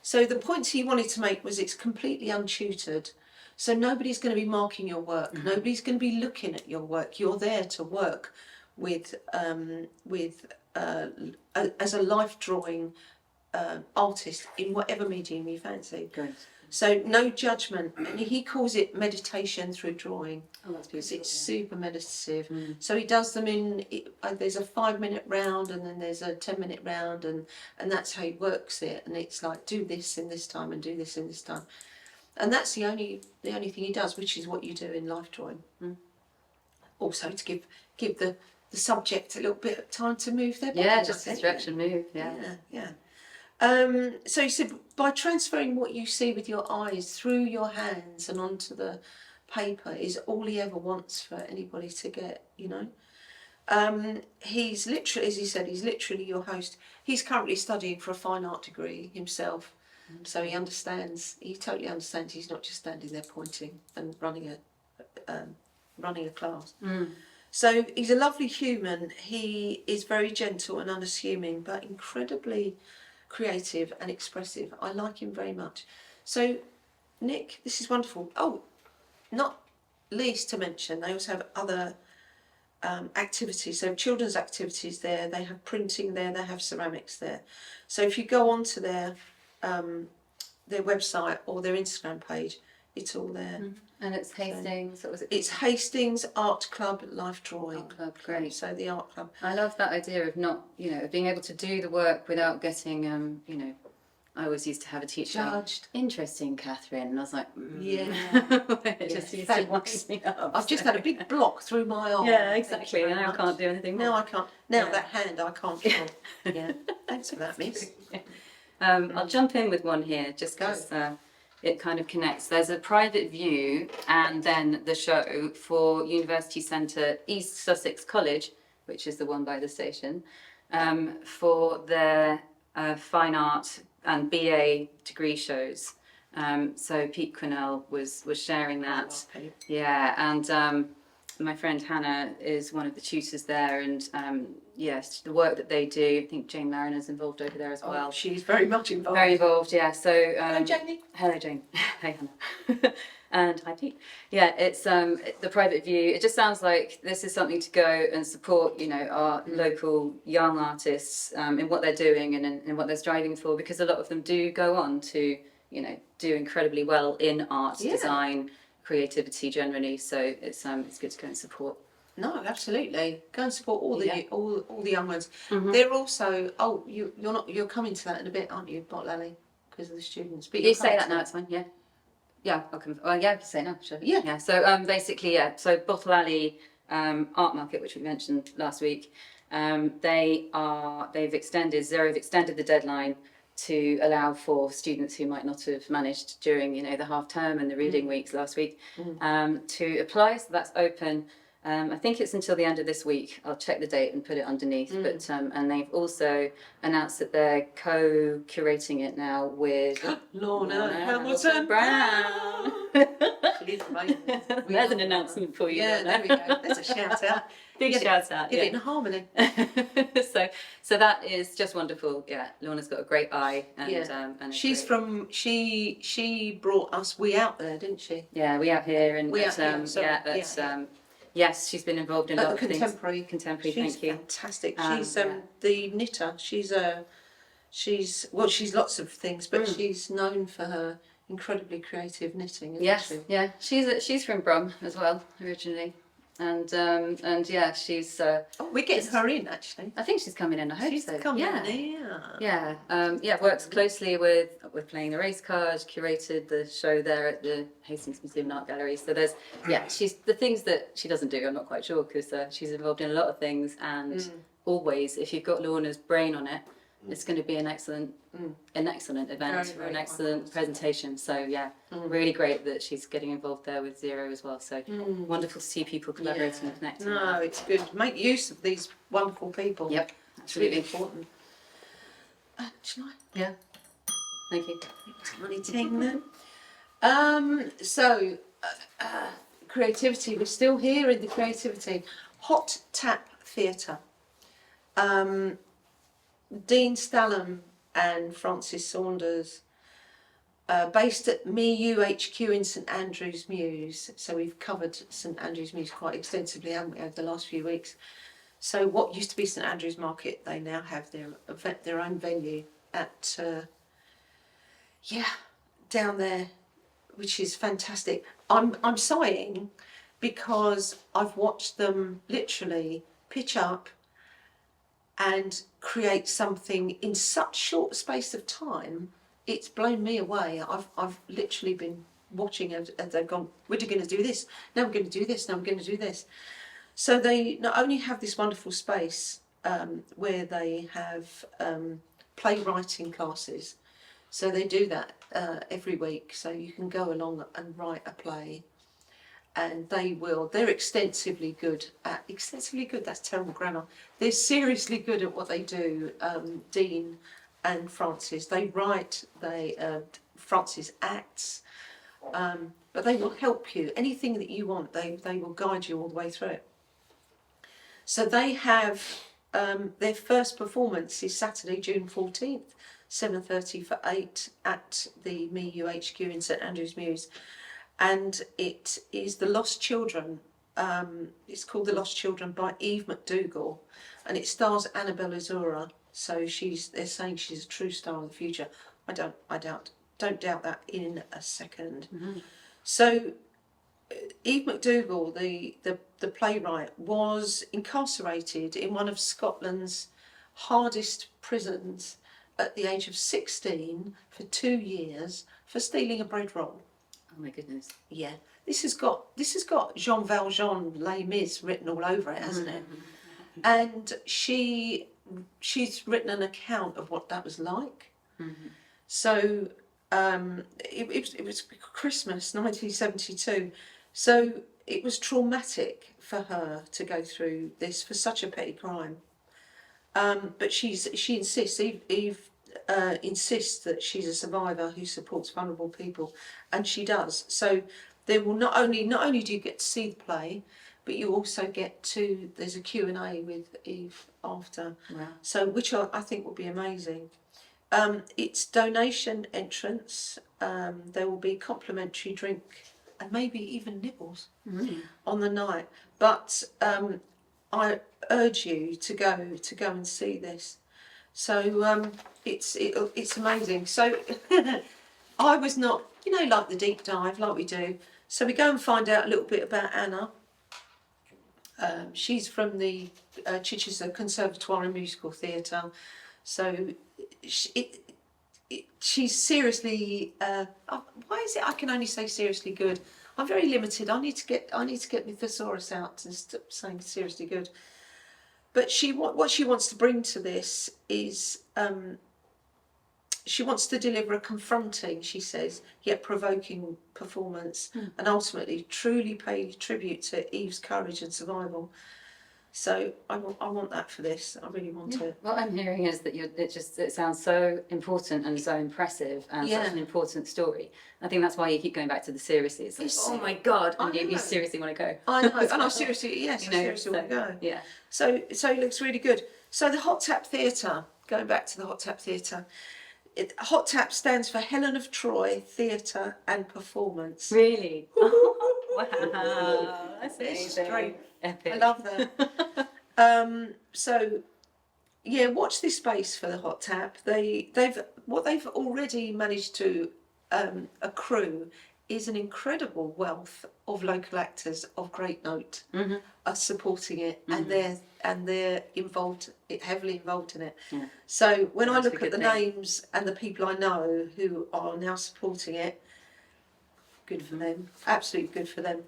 So the points he wanted to make was it's completely untutored. So nobody's going to be marking your work. Nobody's going to be looking at your work. You're there to work with as a life drawing artist in whatever medium you fancy. Great. So no judgment, and he calls it meditation through drawing. Oh, that's Because beautiful. it's super meditative. So he does them in. There's a 5-minute round, and then there's a 10-minute round, and that's how he works it. And it's like, do this in this time, and do this in this time. And that's the only thing he does, which is what you do in life drawing. Also to give the subject a little bit of time to move their body. Yeah, just to stretch and move. Yeah. So he said, by transferring what you see with your eyes through your hands and onto the paper is all he ever wants for anybody to get. He's literally, as he said, he's literally your host. He's currently studying for a fine art degree himself. So he totally understands. He's not just standing there pointing and running a class. So he's a lovely human. He is very gentle and unassuming, but incredibly creative and expressive. I like him very much. So Nick, this is wonderful. Oh, not least to mention, they also have other activities. So children's activities there. They have printing there. They have ceramics there. So if you go onto their website or their Instagram page, it's all there. And it's Hastings. What was it? It's Hastings Art Club Life Drawing. Art Club, great. So the art club. I love that idea of not, of being able to do the work without getting, I always used to have a teacher. Judged. Interesting, Catherine. And I was like, Yeah. it just used to wind me up. I've just had a big block through my arm. Yeah, exactly. Thank you very Now I much. can't do anything more. Now I can't. Now Yeah. that hand I can't feel. Yeah. Thanks for that, miss. I'll jump in with one here just because it kind of connects. There's a private view and then the show for University Centre East Sussex College, which is the one by the station, for their fine art and BA degree shows. So Pete Quinnell was sharing that. Yeah, and my friend Hannah is one of the tutors there, and yes, the work that they do, I think Jane Mariner's involved over there as well. She's very much involved. Very involved, yeah. So Hello, Janie. Hello, Jane. Hey, Hannah. And hi, Pete. Yeah, it's the private view. It just sounds like this is something to go and support, our local young artists in what they're doing and in what they're striving for, because a lot of them do go on to, do incredibly well in art, design, creativity generally. So it's good to go and support. No, absolutely. Go and support all the Yeah. all the young ones. They're also you're coming to that in a bit, aren't you, Bottle Alley, because of the students. But You say that now, it's fine. Yeah. Yeah, I'll come. Well, yeah, I can say it now. Sure. Yeah. So basically, yeah. So Bottle Alley Art Market, which we mentioned last week, they've extended the deadline to allow for students who might not have managed during the half term and the reading weeks last week to apply. So that's open. I think it's until the end of this week. I'll check the date and put it underneath. But and they've also announced that they're co-curating it now with Lorna Hamilton Brown. She's amazing. There's an announcement for you. Yeah, there we go. There's a shout out. Big shout out. Did it in harmony. So that is just wonderful. Yeah, Lorna's got a great eye, and and She's from she brought us We Out there, didn't she? Yeah, We Out Here, and We Out Here, sorry. yes, she's been involved in a lot of Contemporary. things. Contemporary, She's thank you. fantastic. She's The knitter. She's lots of things, but she's known for her incredibly creative knitting. Isn't Yes, she? yeah, she's from Brum as well originally, and yeah, she's. We're getting her in actually. I think she's coming in. I hope She's so. coming Yeah. Yeah, works closely with Playing the Race Card, curated the show there at the Hastings Museum and Art Gallery. So there's, she's the things that she doesn't do, I'm not quite sure, because she's involved in a lot of things, and always, if you've got Lorna's brain on it, it's going to be an excellent event, Very, or very an excellent presentation. So yeah, really great that she's getting involved there with Zero as well. So wonderful to see people collaborating and connecting. No, it's good. Make use of these wonderful people. Yep, It's really absolutely. important. Shall I? Yeah, thank you. Money ting then. Creativity. We're still here in the creativity. Hot Tap Theatre. Dean Stallum and Francis Saunders, based at MeU HQ in St Andrews Mews. So we've covered St Andrews Mews quite extensively, haven't we, over the last few weeks. So what used to be St Andrews Market, they now have their own venue at down there, which is fantastic. I'm sighing because I've watched them literally pitch up and create something in such short space of time. It's blown me away. I've literally been watching as they've gone, we're going to do this, now we're going to do this, now we're going to do this. So they not only have this wonderful space where they have playwriting classes, so they do that every week, so you can go along and write a play, and they're extensively good, that's terrible grammar, they're seriously good at what they do. Dean and Francis, they write, Francis acts, but they will help you, anything that you want, they will guide you all the way through it. So they have their first performance is Saturday, June 14th, 7:30 for 8 at the MeU HQ in St Andrews Mews, and it is The Lost Children. It's called The Lost Children by Eve McDougall, and it stars Annabelle Azura. So they're saying she's a true star of the future. I don't doubt that in a second. Mm-hmm. So Eve McDougall, the playwright, was incarcerated in one of Scotland's hardest prisons at the age of 16 for 2 years for stealing a bread roll. Oh my goodness. Yeah. This has got Jean Valjean, Les Mis written all over it, hasn't it? And she's written an account of what that was like. Mm-hmm. So it was Christmas 1972. So it was traumatic for her to go through this for such a petty crime. But she insists, Eve insists that she's a survivor who supports vulnerable people, and she does. So there will not only do you get to see the play, but you also get to, there's a Q&A with Eve after. Wow. So which I think will be amazing. It's donation entrance. There will be complimentary drink and maybe even nibbles on the night. But I urge you to go and see this. So it's amazing. So I was not, like the deep dive, like we do. So we go and find out a little bit about Anna. She's from the Chichester Conservatoire and Musical Theatre. So she's seriously. Why is it I can only say seriously good? I'm very limited. I need to get my thesaurus out and stop saying seriously good. But what she wants to bring to this is she wants to deliver a confronting, she says, yet provoking performance, and ultimately truly pay tribute to Eve's courage and survival. So I want that for this. I really want it. What I'm hearing is that it sounds so important and so impressive and such an important story. I think that's why you keep going back to the seriously. It's like, oh my God, and you seriously want to go. I know, and I seriously want to go. Yeah. So it looks really good. So the Hot Tap Theatre, going back to the Hot Tap Theatre, Hot Tap stands for Helen of Troy Theatre and Performance. Really? Wow, that's amazing. Great. Epic. I love that. So yeah, watch this space for the Hot Tap. They've already managed to accrue is an incredible wealth of local actors of great note are supporting it, and they're heavily involved in it. Yeah. So when I look at the names and the people I know who are now supporting it, good for them. Absolutely good for them.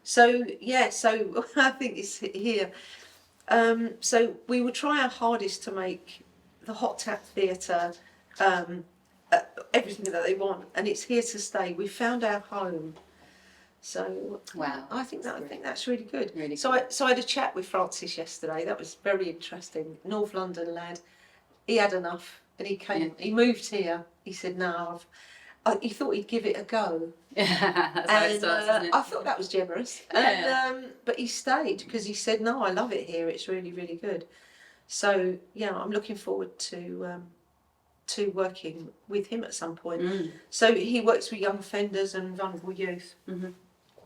So so I think it's here. So we will try our hardest to make the Hot Tap Theatre, everything that they want, and it's here to stay. We found our home. So Wow. I think that's really good. Really so cool. I had a chat with Francis yesterday. That was very interesting. North London lad. He had enough, and he came. Yeah. He moved here. He said, "No, he thought he'd give it a go." That's how it starts, isn't it? I thought that was generous. Yeah. And, but he stayed because he said, "No, I love it here. It's really, really good." So yeah, I'm looking forward to working with him at some point. So he works with young offenders and vulnerable youth.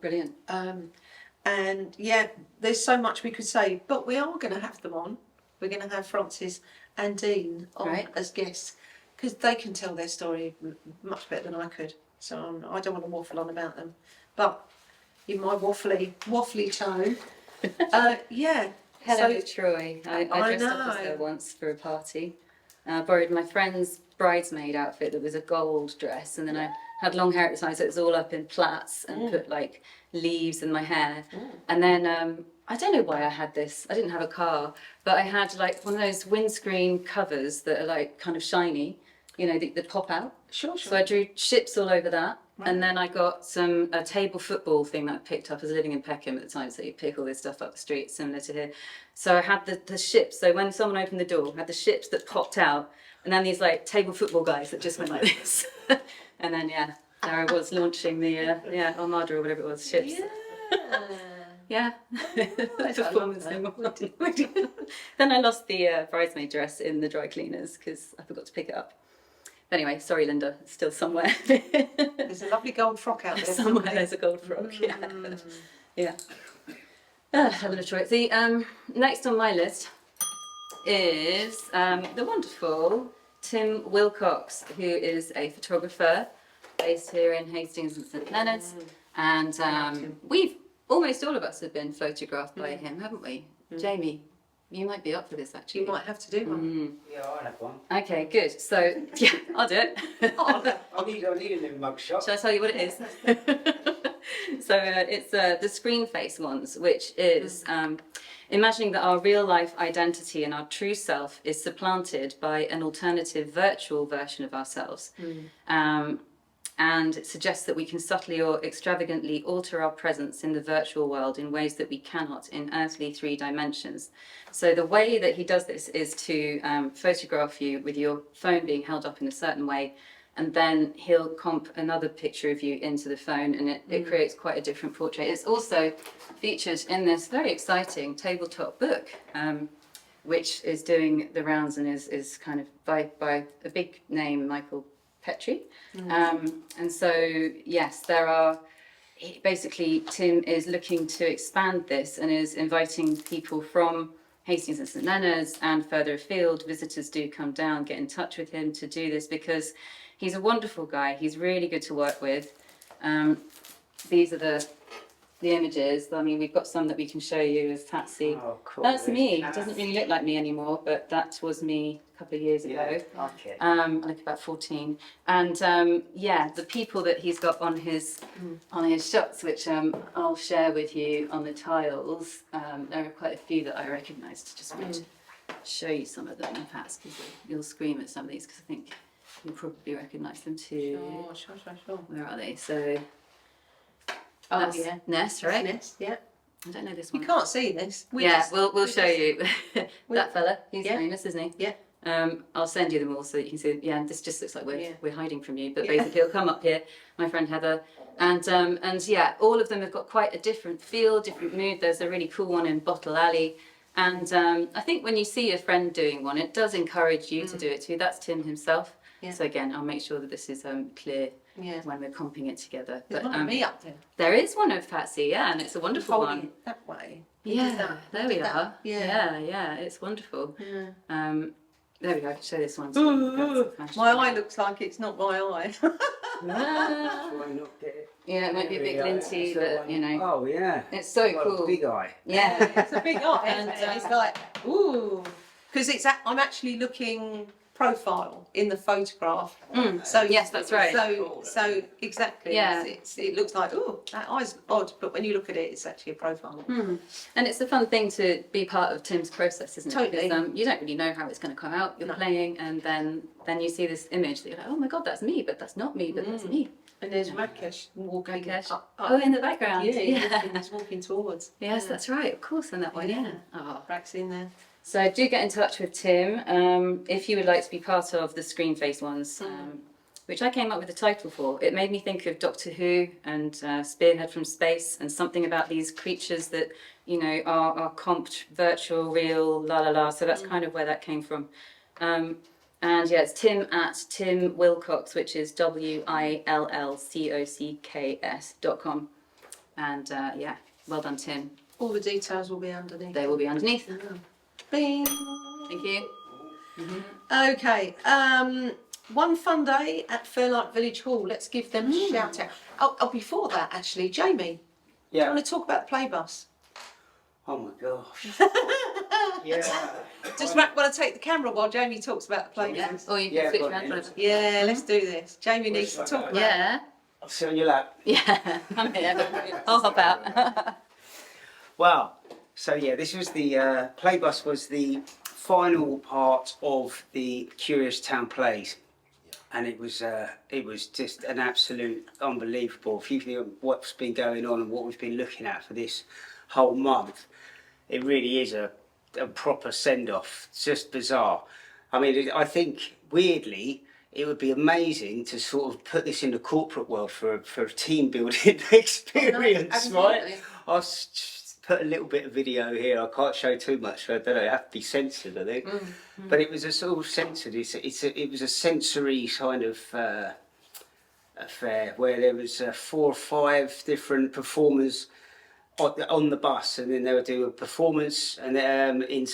Brilliant. And yeah, there's so much we could say, but we are going to have them on. We're going to have Francis and Dean on as guests because they can tell their story much better than I could. So I don't want to waffle on about them, but in my waffly tone, yeah. Hello, So, Troy. I dressed up as know. her once for a party. I borrowed my friend's bridesmaid outfit that was a gold dress, and then I had long hair at the time, so it was all up in plaits and put like leaves in my hair. And then I don't know why I had this. I didn't have a car, but I had like one of those windscreen covers that are like kind of shiny, you know, that pop out. Sure. So I drew ships all over that. And then I got a table football thing that I picked up. I was living in Peckham at the time, so you pick all this stuff up the street, similar to here. So I had the ships. So when someone opened the door, I had the ships that popped out, and then these like table football guys that just went like this. And then there I was launching the Armada or whatever it was, ships. Yeah. Performance thing. Then I lost the bridesmaid dress in the dry cleaners because I forgot to pick it up. Anyway, sorry, Linda. It's still somewhere. There's a lovely gold frock out there. Somewhere there's a gold frock. Yeah. Hello, Troy. The next on my list is the wonderful Tim Willcocks, who is a photographer based here in Hastings St Leonards, and almost all of us have been photographed by him, haven't we? Jamie, you might be up for this actually. You might have to do one. Yeah, I'll have one. Okay, good. So yeah, I'll do it. I need a new mugshot. Shall I tell you what it is? So it's the Screenface Ones, which is imagining that our real life identity and our true self is supplanted by an alternative virtual version of ourselves. And it suggests that we can subtly or extravagantly alter our presence in the virtual world in ways that we cannot in earthly 3 dimensions. So the way that he does this is to photograph you with your phone being held up in a certain way, and then he'll comp another picture of you into the phone, and it creates quite a different portrait. It's also featured in this very exciting tabletop book, which is doing the rounds and is kind of by a big name, Michael Petrie. And so, yes, basically Tim is looking to expand this and is inviting people from Hastings and St Leonards and further afield. Visitors do come down, get in touch with him to do this because he's a wonderful guy. He's really good to work with. These are the images. I mean, we've got some that we can show you of Patsy. Oh, cool. That's me. It doesn't really look like me anymore, but that was me a couple of years ago. Okay. Like about 14. And the people that he's got on his shots, which I'll share with you on the tiles. There are quite a few that I recognised. Just want to show you some of them, perhaps, because you'll scream at some of these, because I think you'll probably recognise them too. Sure. Where are they? So. Oh, That's yeah. Ness, right? Ness, yeah. I don't know this You one. can't see this. We'll show you. That fella, he's Yeah. famous, isn't he? Yeah. I'll send you them all so that you can see. Yeah, this just looks like we're hiding from you, but Yeah. basically it'll come up here. My friend Heather, and yeah, all of them have got quite a different feel, different mood. There's a really cool one in Bottle Alley, and I think when you see a friend doing one, it does encourage you to do it too. That's Tim himself. Yeah. So again, I'll make sure that this is clear. Yeah. When we're comping it together. There's But one of me up there. there is one of Patsy, yeah, and it's a wonderful Folding one. it that way. Yeah, there we that. are. Yeah. Yeah, it's wonderful. Yeah. There we go. I can show this one. So you can get some My fashion. eye looks like it's not my eye. Ah. Try not get it. Yeah, it might be a bit glinty, but you know, Oh, yeah. it's so Got cool. a big eye. Yeah. It's a big eye, and it's like, ooh. Because I'm actually looking profile in the photograph. So yes, that's right. So exactly. Yeah. It looks like, oh, that eye's odd, but when you look at it, it's actually a profile. And it's a fun thing to be part of Tim's process, isn't it? Totally. Because you don't really know how it's going to come out. You're playing, and then you see this image that you're like, oh my god, that's me, but that's not me, but that's me. And there's Makishi walking up. Oh, in the background. He's walking towards. Yes, that's right. Of course, in that one. Yeah. Oh. Rack's in there. So do get in touch with Tim if you would like to be part of the Screenface Ones, which I came up with a title for. It made me think of Doctor Who and Spearhead from Space, and something about these creatures that, you know, are comped, virtual, real, la la la. So that's kind of where that came from. And yeah, it's Tim at Tim Willcocks, which is WILLCOCKS.com. And yeah, well done, Tim. All the details will be underneath. They will be underneath. Bing. Thank you. Okay. One fun day at Fairlight Village Hall. Let's give them a shout out. Oh, before that, actually, Jamie, do you want to talk about the play bus? Oh my gosh. Yeah. Just want to take the camera while Jamie talks about the play bus. Or you can Yeah, switch go on, around. yeah. Whatever. Yeah, let's do this. Jamie needs to talk about it. Yeah. I'll sit on your lap. Yeah. I'm here. I'll hop out. Wow. So yeah, this was the Playbus was the final part of the Curious Town plays, and it was just an absolute unbelievable. If you think of what's been going on and what we've been looking at for this whole month, it really is a proper send off. It's just bizarre. I mean, I think weirdly, it would be amazing to sort of put this in the corporate world for a team building experience, right? I'll put a little bit of video here. I can't show too much, so I don't know. It have to be censored, I think. But it was a sort of censored. It was a sensory kind of affair where there was 4 or 5 different performers on the bus, and then they would do a performance, and in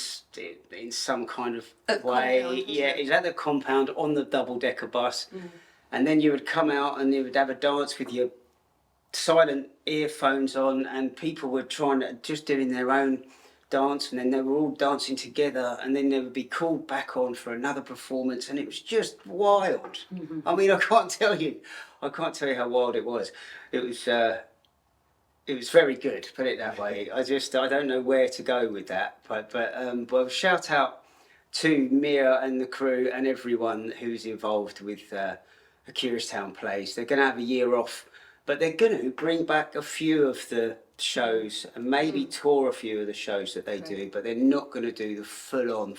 some kind of way. It's at the compound on the double-decker bus, and then you would come out and you would have a dance with your silent earphones on, and people were just doing their own dance, and then they were all dancing together, and then they would be called back on for another performance, and it was just wild. I mean, I can't tell you how wild it was. It was very good, put it that way. I don't know where to go with that, but shout out to Mia and the crew and everyone who's involved with the Curious Town plays. They're going to have a year off, but they're going to bring back a few of the shows and maybe tour a few of the shows that they do, but they're not going to do the full-on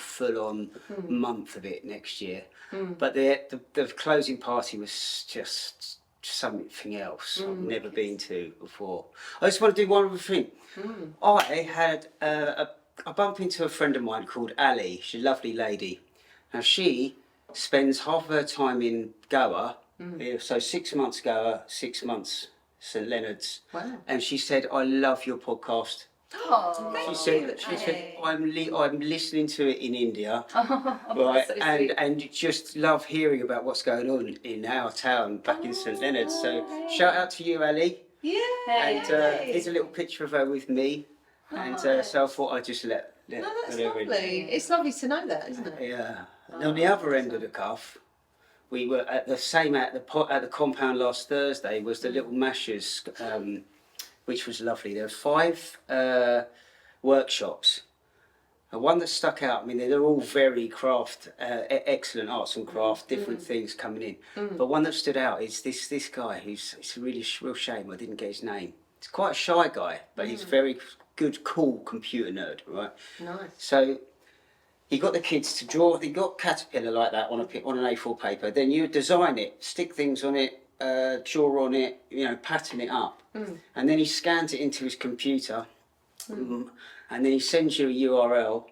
month of it next year. But the closing party was just something else I've never been to before. I just want to do one other thing. I had I bumped into a friend of mine called Ellie. She's a lovely lady. Now she spends half of her time in Goa, so 6 months Goa, 6 months St Leonards. Wow. And she said, I love your podcast. Oh, She said, I'm listening to it in India, right? So and just love hearing about what's going on in our town back in St Leonards. So shout out to you, Ellie. Yeah. And here's a little picture of her with me, and so I thought I'd just let No, that's lovely. It's lovely to know that, isn't it? Yeah. And on the other end of the cuff, we were at the compound last Thursday. Was the Little Mashers. Which was lovely. There were 5 workshops. And one that stuck out, I mean, they're all very excellent arts and craft, different things coming in. But one that stood out is this guy it's a real shame I didn't get his name. He's quite a shy guy, but he's very good, cool computer nerd, right? Nice. So he got the kids to draw, they got Caterpillar like that on an A4 paper. Then you design it, stick things on it, draw on it, pattern it up, and then he scans it into his computer, and then he sends you a URL,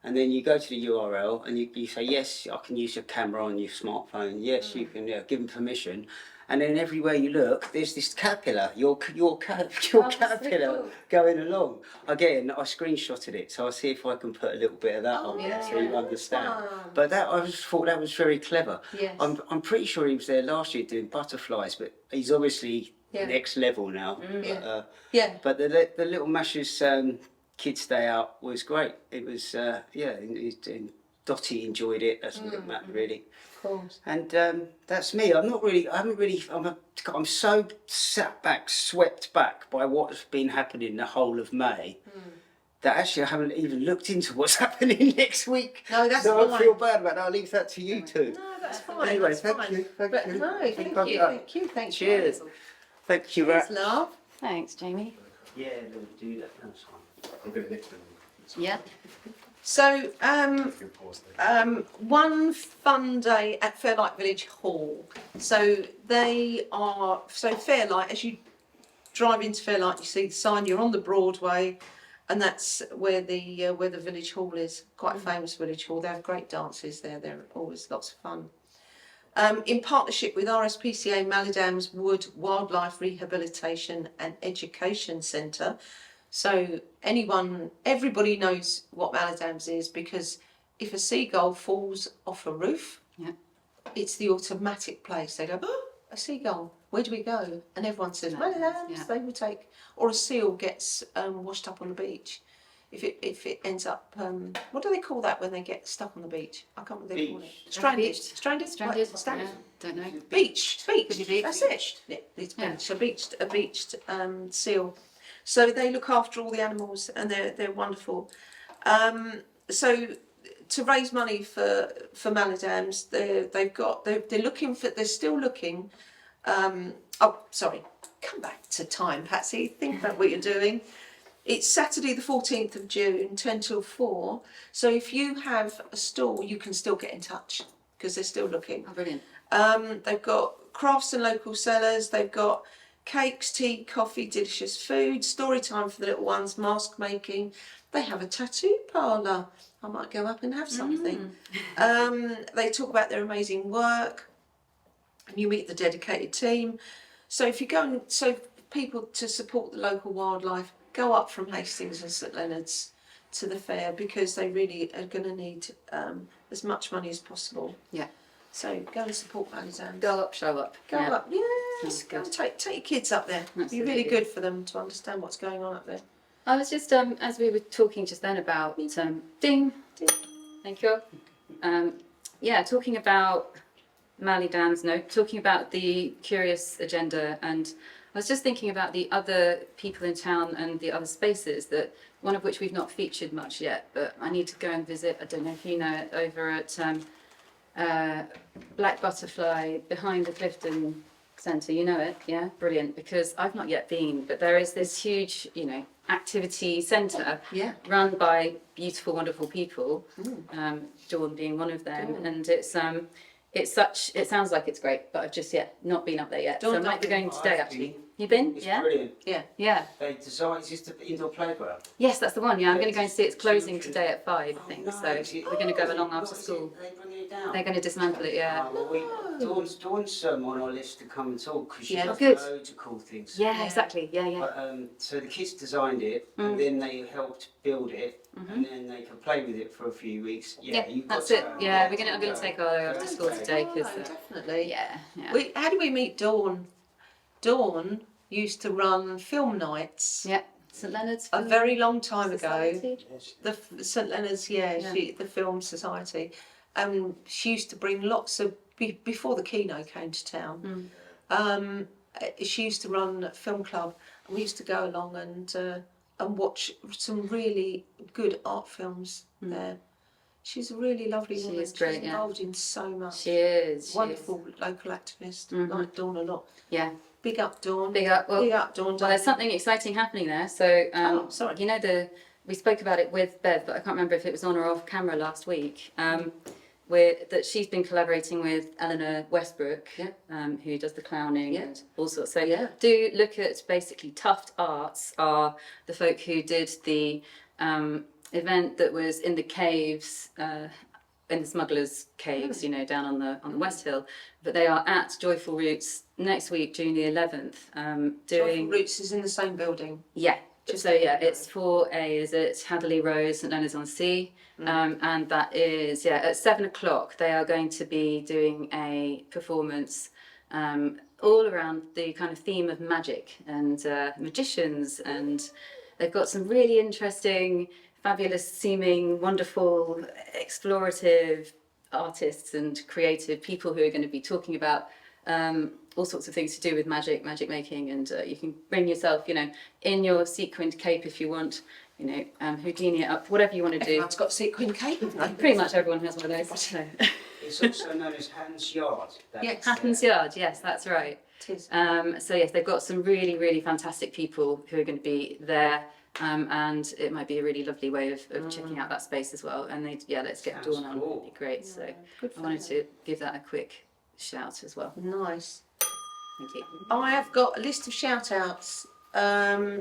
and then you go to the URL and you say, yes, I can use your camera on your smartphone, yes, you can give him permission, and then everywhere you look, there's this caterpillar, your caterpillar going along. Again, I screenshotted it, so I'll see if I can put a little bit of that on there so you understand. But I just thought that was very clever. Yes. I'm pretty sure he was there last year doing butterflies, but he's obviously next level now. But the Little Mashers Kids Day Out was great. It was Dottie enjoyed it, as Matt really. Of course. And that's me. I'm so swept back by what's been happening the whole of May that actually I haven't even looked into what's happening next week. No, that's so fine. I feel bad about that. I'll leave that to you two. No, that's fine. Anyway, that's thank fine. you. Thank But you. no, thank Keep you. up. Thank you. Thanks. Cheers. Thank you, Cheers, Rat. love. Thanks, Jamie. Yeah, we'll do that. That's fine. I'm going to nick them. Yeah. So, Pause there. one fun day at Fairlight Village Hall. So Fairlight, as you drive into Fairlight, you see the sign. You're on the Broadway, and that's where the village hall is. Quite a famous village hall. They have great dances there. They're always lots of fun. In partnership with RSPCA Malladam's Wood Wildlife Rehabilitation and Education Centre. So everybody knows what Malladam's is, because if a seagull falls off a roof, it's the automatic place. They go, oh, a seagull, where do we go? And everyone says, Malladam's, they will take. Or a seal gets washed up on the beach. If it ends up, what do they call that when they get stuck on the beach? I can't remember what they call it. Stranded. Beached. Stranded? Stranded. What? Stranded. Yeah, don't know. Beached. Could be That's beached. it. Yeah, it's Yeah. beached. A beached seal. So they look after all the animals, and they're wonderful. So to raise money for Malladam's, they're still looking. Come back to time, Patsy. Think about what you're doing. It's Saturday the 14th of June, 10 till 4. So if you have a stall, you can still get in touch, because they're still looking. Oh, brilliant. They've got crafts and local sellers. They've got cakes, tea, coffee, delicious food, story time for the little ones, mask making. They have a tattoo parlour. I might go up and have something. They talk about their amazing work, and you meet the dedicated team. So if you go people to support the local wildlife, go up from Hastings and St Leonards to the fair, because they really are going to need as much money as possible. Yeah. So go and support Malladam's. Go up, show up. Go up, yes. Sounds Go and good. take your kids up there. It'd be really good for them to understand what's going on up there. I was just, as we were talking just then about, ding, thank you. Talking about Malladam's, talking about the curious agenda, and I was just thinking about the other people in town and the other spaces, that one of which we've not featured much yet, but I need to go and visit. I don't know if you know it, over at Black Butterfly behind the Clifton Centre. You know it, yeah? Brilliant, because I've not yet been, but there is this huge, activity centre run by beautiful, wonderful people, Dawn being one of them, and it sounds like it's great, but I've just yet not been up there yet. So I might be going today, actually. You've been? It's Yeah? brilliant. Yeah. They designed, is this the indoor playground? Yes, that's the one. Yeah, I'm going to go and see it's closing today at 5, I think. nice. So we're going to go along after What is school. it? They bring it down. They're going to dismantle it, yeah. Dawn's on our list to come and talk, because she Yeah. does Good. loads of cool things. Yeah, exactly. Yeah, yeah. But, so the kids designed it, and then they helped build it, and then they could play with it for a few weeks. Yeah, you've got that's to it. go. Yeah, You've I'm got going to take our after school today, because Definitely. yeah. How did we meet Dawn? Dawn used to run film nights Yeah, St Leonards. a very long time ago. Society. The St Leonards, the Film Society, and she used to bring lots of before the Kino came to town. She used to run a film club, and we used to go along and watch some really good art films there. She's a really lovely woman. is great, She's involved in so much. She is. Wonderful local activist. Like Dawn a lot. Yeah. Big up, Dawn. Big up. Well, Big up, Dawn. well, there's something exciting happening there. So, sorry. we spoke about it with Bev, but I can't remember if it was on or off camera last week. That she's been collaborating with Eleanor Westbrook, who does the clowning and all sorts. So do look at basically Tuft Arts are the folk who did the event that was in the caves. In the smugglers' caves, down on the West Hill, but they are at Joyful Roots next week, June the 11th, doing. Joyful Roots is in the same building. Yeah. So it's 4A, is it Hatherley Road, St Leonards on Sea, and that is at 7 o'clock. They are going to be doing a performance all around the kind of theme of magic and magicians, and they've got some really interesting fabulous seeming, wonderful, explorative artists and creative people who are going to be talking about all sorts of things to do with magic making, and you can bring yourself, in your sequined cape if you want, Houdini it up, whatever you want to do. Everyone's got a sequin cape, haven't they? Pretty much everyone has one of those. So. It's also known as Hatton's Yard. Yes. Hatton's Yard, yes, that's right. It is. So yes, they've got some really, really fantastic people who are going to be there, and it might be a really lovely way of checking out that space as well. And let's get Dawn on. cool. It'd be great. So Good I for wanted them. to give that a quick shout as well. Nice. Thank you. I have got a list of shout outs.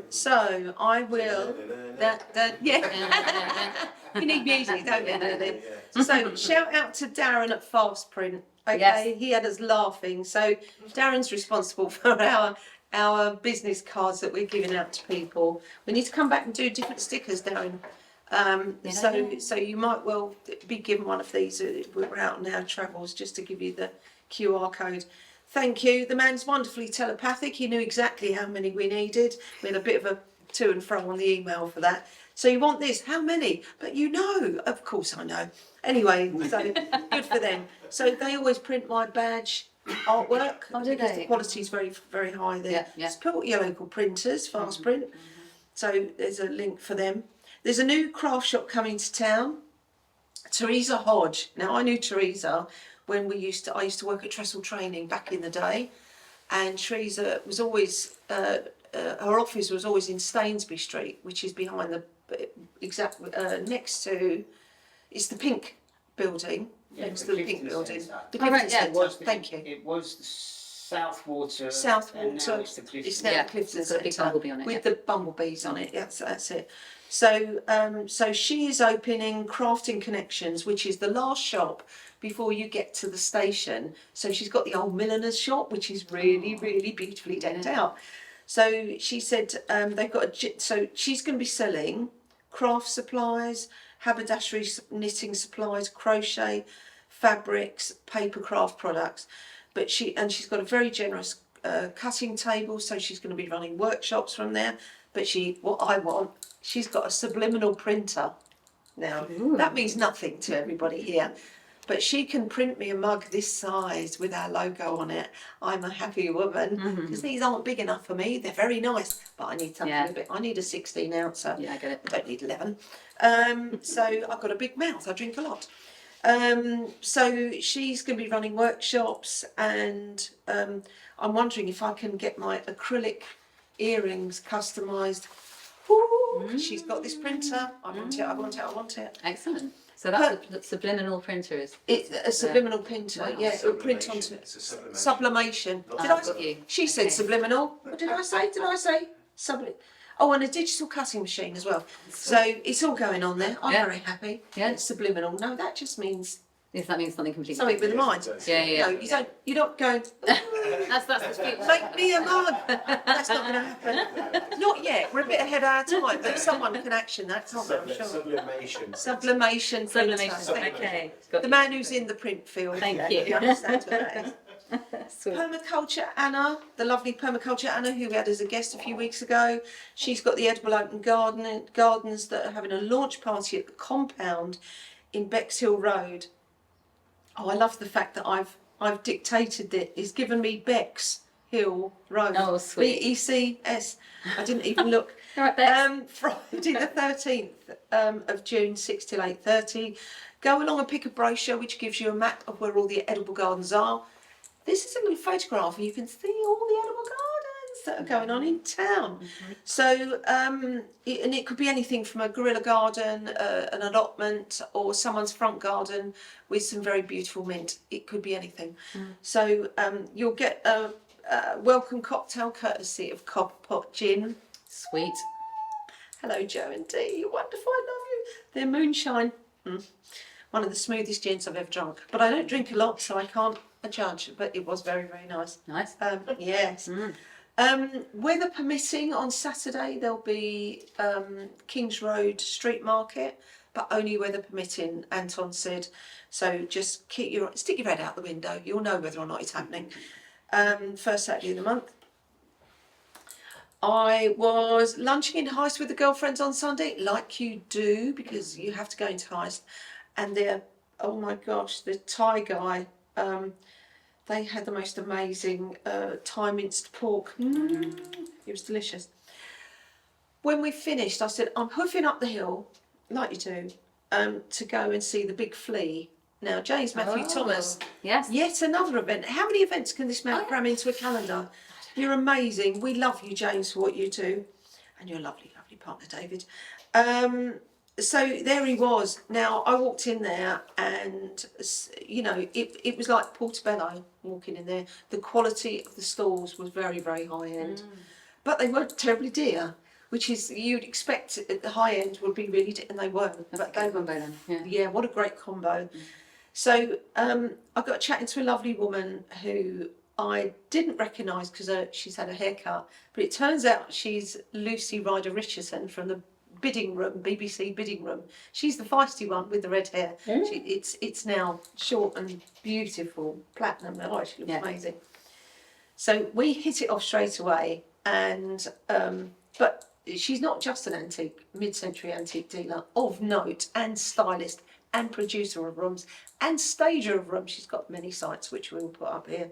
So I will. You need music, don't you? So shout out to Darren at Fastprint. Okay, Yes. he had us laughing. So Darren's responsible for our business cards that we're giving out to people. We need to come back and do different stickers, Darren. So you might well be given one of these. We're out on our travels just to give you the QR code. Thank you. The man's wonderfully telepathic. He knew exactly how many we needed. We had a bit of a to and fro on the email for that. So you want this? How many? But of course I know. Anyway, so good for them. So they always print my badge artwork Oh, do because they? the quality is very, very high there. Yeah. Support your local printers, Fastprint. So there's a link for them. There's a new craft shop coming to town. Teresa Hodge. Now I knew Teresa when I used to work at Trestle Training back in the day, and Teresa was always her office was always in Stainsbury Street, which is behind the next to it's the Pink building, next to the Pink building. The Oh, right, Clifton yeah. Centre. Thank you. It was the Southwater. Southwater. And now it's the Clifton. It's now Yeah, the Clifton it's got a big Centre bumblebee on it, with yeah. the bumblebees on it. Yes, that's it. So she is opening Crafting Connections, which is the last shop before you get to the station. So she's got the old milliner's shop, which is really, really beautifully decked out. So she said they've got so she's going to be selling craft supplies, haberdashery, knitting supplies, crochet, fabrics, paper craft products. But she's got a very generous cutting table, so she's going to be running workshops from there. But she's got a subliminal printer. Now, that means nothing to everybody here, but she can print me a mug this size with our logo on it. I'm a happy woman, because these aren't big enough for me. They're very nice, but I need something a bit. I need a 16 ouncer. Yeah, I get it. I don't need 11. So I've got a big mouth. I drink a lot. So she's going to be running workshops, and I'm wondering if I can get my acrylic earrings customised. She's got this printer. I want it. Excellent. So that's a subliminal printer is. It's a subliminal printer, Wow. yeah. It'll print onto It's a sublimation. Did I got say? you. She said Okay. subliminal. What did I say? Sublim. Oh, and a digital cutting machine as well. So it's all going on there. I'm Yeah. very happy. Yeah. It's subliminal. No, that just means Yes, that means something completely something with a mind. Yeah. No, you're not going. That's the speech. Make me a mug. That's not going to happen. Not yet. We're a bit ahead of our time, but someone can action that, can't they? I'm sure. Sublimation. Sublimation. Sublimation. printer. Okay. The man who's in the print field. Thank yeah, you. He understands what that is. Sweet. Permaculture Anna, the lovely Permaculture Anna, who we had as a guest a few weeks ago. She's got the Edible Open Gardens that are having a launch party at the compound in Bexhill Road. Oh, I love the fact that I've dictated it. It's given me Bexhill Road. Oh, sweet. BECS. I didn't even look. All right, Bex. Friday the 13th of June, 6 till 8:30. Go along and pick a brochure which gives you a map of where all the edible gardens are. This is a little photograph and you can see all the edible gardens that are going on in town. So, and it could be anything from a guerrilla garden, an allotment, or someone's front garden with some very beautiful mint. It could be anything. So you'll get a welcome cocktail courtesy of Copper Pot Gin. Sweet. Hello, Joe and Dee. You're wonderful. I love you. They're moonshine. One of the smoothest gins I've ever drunk. But I don't drink a lot, so I can't judge. But it was very, very nice. Nice. Yes. Weather permitting, on Saturday there'll be Kings Road Street Market, but only weather permitting, Anton said. So just stick your head out the window. You'll know whether or not it's happening. First Saturday of the month. I was lunching in Heist with the girlfriends on Sunday, like you do, because you have to go into Heist. And they're, oh my gosh, the Thai guy, they had the most amazing Thai minced pork. It was delicious. When we finished, I said, I'm hoofing up the hill, like you do, to go and see the big flea. Now, James Matthew Thomas, Yes. yet another event. How many events can this man cram into a calendar? You're amazing. We love you, James, for what you do. And you're a lovely, lovely partner, David. So there he was. Now, I walked in there and, you know, it was like Portobello walking in there. The quality of the stalls was very, very high end. But they weren't terribly dear, which is, you'd expect at the high end would be really dear, and they weren't. But they were, then. yeah, what a great combo. So I got chatting to a lovely woman who I didn't recognise because she's had a haircut, but it turns out she's Lucy Ryder Richardson from the bidding room, BBC bidding room. She's the feisty one with the red hair. It's now short and beautiful, platinum. Oh, she looks amazing. So we hit it off straight away, and but she's not just an antique, mid-century antique dealer of note, and stylist, and producer of rooms, and stager of rooms. She's got many sites which we'll put up here.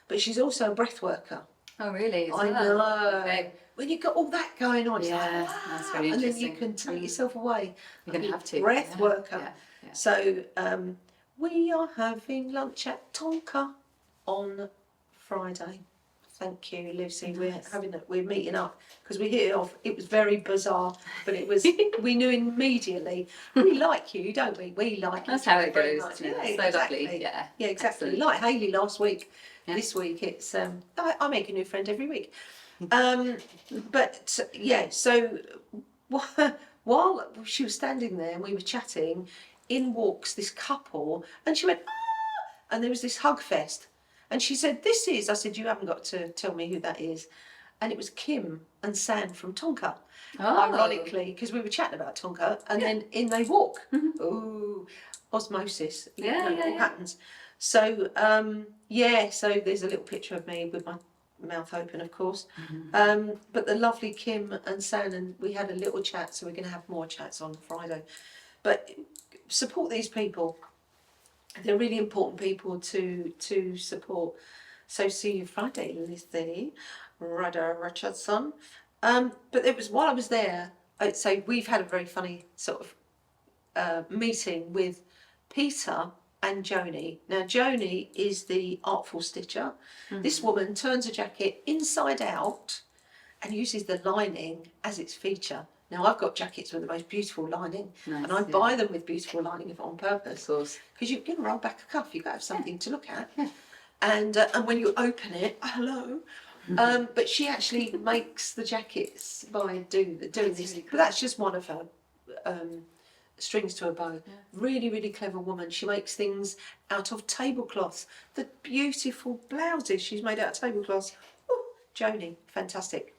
But she's also a breath worker. Oh, really? I know. Okay. When you've got all that going on, it's like, Yeah, wow. that's very And then interesting. you can take yourself away. You're going to have to. Breath Yeah, worker. yeah. So we are having lunch at Tonka on Friday. Thank you, Lucy. Nice. We're meeting up because we hit it off. It was very bizarre, but it was. We knew immediately. We like you, don't we? We like you. That's how it very goes. much. Yeah, Yeah, so exactly. lovely. Yeah. Yeah, exactly. Excellent. Like Hayley last week. Yeah. This week it's I make a new friend every week. But yeah, so while she was standing there and we were chatting, in walks this couple, and she went, ah! And there was this hug fest. And she said, this is, I said, you haven't got to tell me who that is. And it was Kim and San from Tonka, ironically, because we were chatting about Tonka, and then in they walk. Ooh, osmosis. Yeah, yeah, it yeah. happens. So, so there's a little picture of me with my mouth open, of course. But the lovely Kim and San, and we had a little chat, so we're going to have more chats on Friday. But support these people. They're really important people to support. So see you Friday, Lizzie Ryder Richardson. But it was while I was there, I'd say we've had a very funny sort of meeting with Peter and Joni. Now Joni is the artful stitcher. This woman turns a jacket inside out and uses the lining as its feature. Now I've got jackets with the most beautiful lining, Nice, and I yeah. buy them with beautiful lining if on purpose. Of course. Because you can roll back a cuff, you've got to have something to look at. And when you open it, hello. But she actually makes the jackets by doing this. really But that's just one of her strings to a bow. Yeah. Really, really clever woman. She makes things out of tablecloths. The beautiful blouses she's made out of tablecloths. Oh, Joni, fantastic.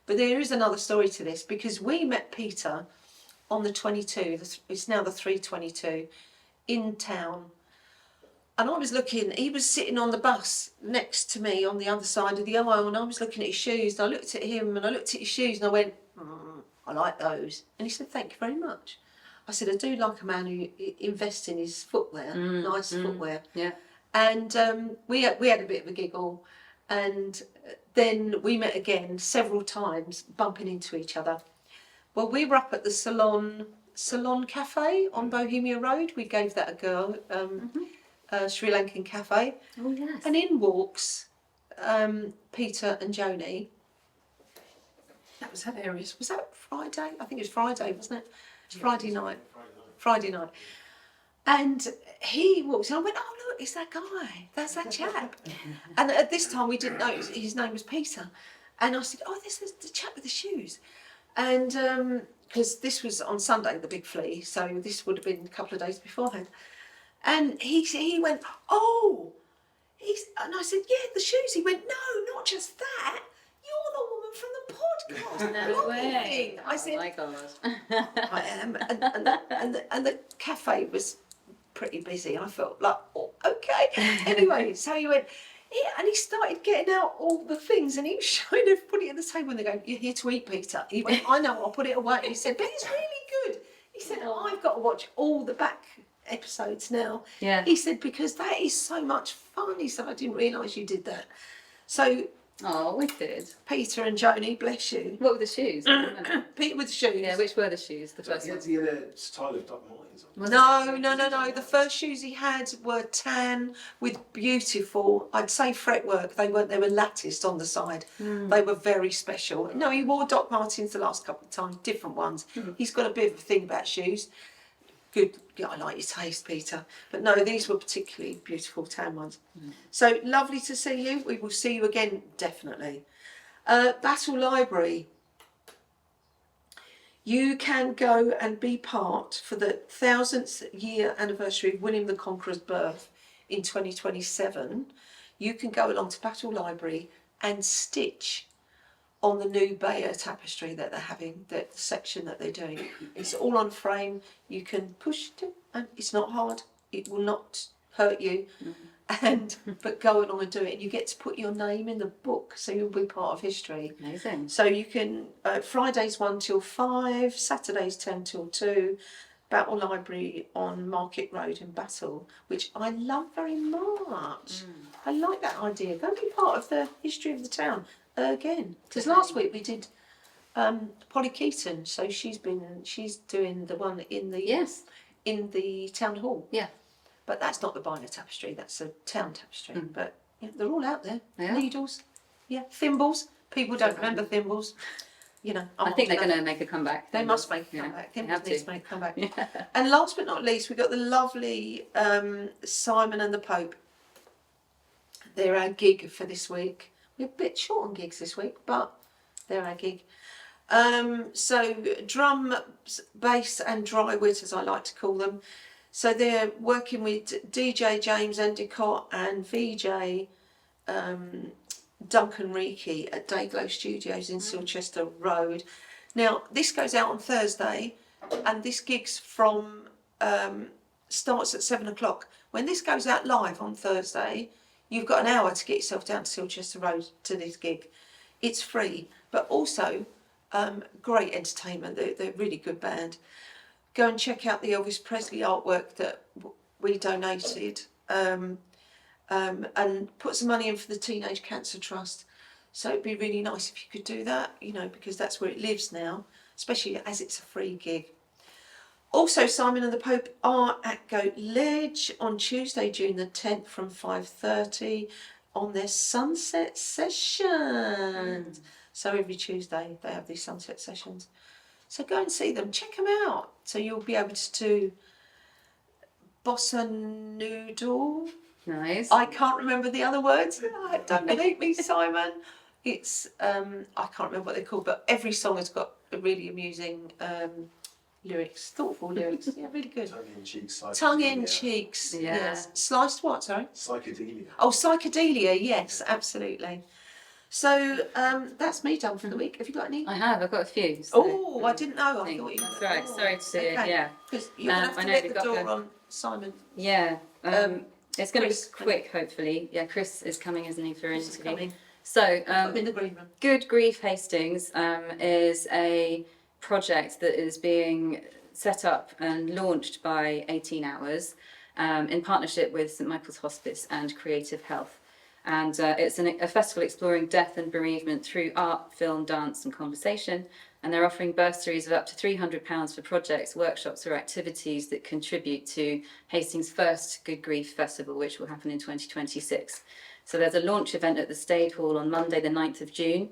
But there is another story to this, because we met Peter on the 22, it's now the 322, in town. And I was looking, he was sitting on the bus next to me on the other side of the aisle, and I was looking at his shoes, and I looked at him and I looked at his shoes and I went, I like those. And he said, thank you very much. I said, I do like a man who invests in his footwear, nice footwear. Yeah. And we had a bit of a giggle, and then we met again several times, bumping into each other. Well, we were up at the Salon Cafe on Bohemia Road. We gave that a go, Sri Lankan cafe. Oh, yes. And in walks Peter and Joni. That was hilarious. Was that Friday? I think it was Friday, wasn't it? It was Friday night. Friday night. And he walks in. I went, oh, look, it's that guy. That's that chap. And at this time, we didn't know his name was Peter. And I said, oh, this is the chap with the shoes. And because this was on Sunday, the big flea, so this would have been a couple of days beforehand. And he went, oh, and I said, yeah, the shoes. He went, no, not just that. You're the woman from the podcast. No way. I said, oh my God. I am. And the cafe was pretty busy. I felt like, oh, okay. Anyway, so he went, Yeah, and he started getting out all the things, and he was showing everybody at the table, and they go, "You're here to eat, Peter." He went, "I know, I'll put it away." He said, "But it's really good." He said, "I've got to watch all the back episodes now." Yeah. He said, "Because that is so much fun." He said, "I didn't realise you did that." So Oh, wicked. Peter and Joni, bless you. What were the shoes? I don't remember. Peter with the shoes. Yeah, which were the shoes? The first He ones? had the style of Doc Martens on. No. The first shoes he had were tan with beautiful, I'd say fretwork. They weren't. They were latticed on the side. They were very special. No, he wore Doc Martens the last couple of times, different ones. He's got a bit of a thing about shoes. Good. Yeah, I like your taste, Peter. But no, these were particularly beautiful tan ones. So lovely to see you. We will see you again, definitely. Battle Library. You can go and be part for the 1000th year anniversary of William the Conqueror's birth in 2027. You can go along to Battle Library and stitch on the new Bayer tapestry that they're having, the section that they're doing. It's all on frame. You can push it, and it's not hard. It will not hurt you. But go along and do it. And you get to put your name in the book, so you'll be part of history. Amazing. So you can, Fridays 1 till 5, Saturdays 10 till 2, Battle Library on Market Road in Battle, which I love very much. I like that idea. Go and be part of the history of the town again. Because last week we did Polly Keaton, so she's doing the one in the Yes. in the town hall. Yeah. But that's not the Bayer tapestry, that's a town tapestry. But yeah, they're all out there. Yeah. Needles, yeah, thimbles. People don't remember thimbles. You know, I think they're going to make a comeback. They must make a Yeah, comeback. they Thimbles have needs to. to make a comeback. Yeah. And last but not least, we've got the lovely Simon and the Pope. They're our gig for this week. We're a bit short on gigs this week, but they're our gig. So drum, bass and drywit, as I like to call them. So they're working with DJ James Endicott and VJ Duncan Reiki at Dayglow Studios in Silchester Road. Now, this goes out on Thursday, and this gig's from starts at 7 o'clock. When this goes out live on Thursday, you've got an hour to get yourself down to Silchester Road to this gig. It's free, but also great entertainment. They're a really good band. Go and check out the Elvis Presley artwork that we donated, and put some money in for the Teenage Cancer Trust. So it'd be really nice if you could do that, you know, because that's where it lives now, especially as it's a free gig. Also, Simon and the Pope are at Goat Ledge on Tuesday, June the 10th from 5:30 on their sunset sessions. So every Tuesday they have these sunset sessions. So go and see them, check them out. So you'll be able to do bossa noodle. Nice. I can't remember the other words. Don't hate me, Simon. It's I can't remember what they're called, but every song has got a really amusing lyrics, thoughtful lyrics. Yeah, really good. Tongue-in-cheek psychedelia. Tongue-in-cheeks. Yeah. Yes. Sliced what? Sorry. Psychedelia. Oh, psychedelia. Yes, absolutely. So that's me done for the week. Have you got any? I have. I've got a few. So, Oh, I didn't know. I think thought you. that's right. Sorry to see it. okay. Yeah. Because you're gonna have I to know let we've the got door the- on, Simon. Yeah. It's going to Chris, be quick, hopefully. Yeah, Chris is coming, isn't he, for an Chris is interview? coming. So, I'm in the green room. Good Grief Hastings is a project that is being set up and launched by 18 Hours in partnership with St Michael's Hospice and Creative Health. And it's a festival exploring death and bereavement through art, film, dance and conversation. And they're offering bursaries of up to £300 for projects, workshops or activities that contribute to Hastings' first Good Grief Festival, which will happen in 2026. So there's a launch event at the Stade Hall on Monday the 9th of June.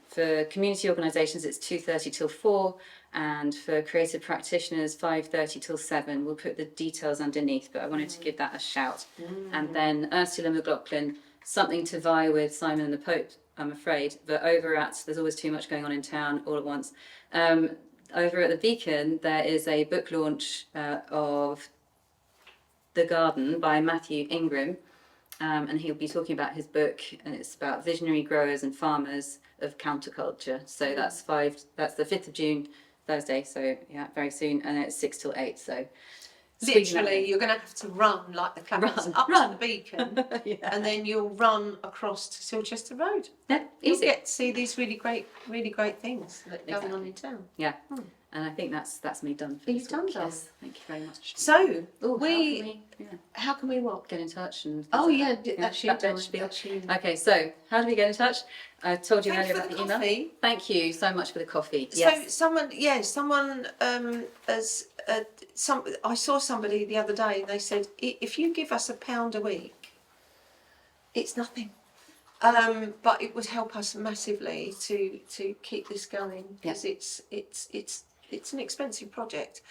For community organisations it's 2:30 till 4, and for creative practitioners 5:30 till 7. We'll put the details underneath, but I wanted to give that a shout. And then Ursula McLaughlin, something to vie with Simon and the Pope, I'm afraid, but over at, there's always too much going on in town all at once. Over at the Beacon there is a book launch of The Garden by Matthew Ingram. And he'll be talking about his book, and it's about visionary growers and farmers of counterculture. So that's the 5th of June, Thursday. So yeah, very soon, and it's 6 till 8. So Squeezing that Literally, in. you're going to have to run like the clappers Run, up run. to the beacon, Yeah. and then you'll run across to Silchester Road. Yeah, You'll easy. get to see these really great things that are going on in town. Yeah. And I think that's me done for You've this done week. done. Yes. Thank you very much. So Ooh, how can we what? get in touch and Oh yeah, that's you. that darling, spiel. that's you. Okay, so how do we get in touch? I told you Thank you earlier for about the the email. coffee. Thank you so much for the coffee. So Yes. someone I saw somebody the other day, and they said, if you give us £1 a week, it's nothing. But it would help us massively to keep this going, because it's an expensive project,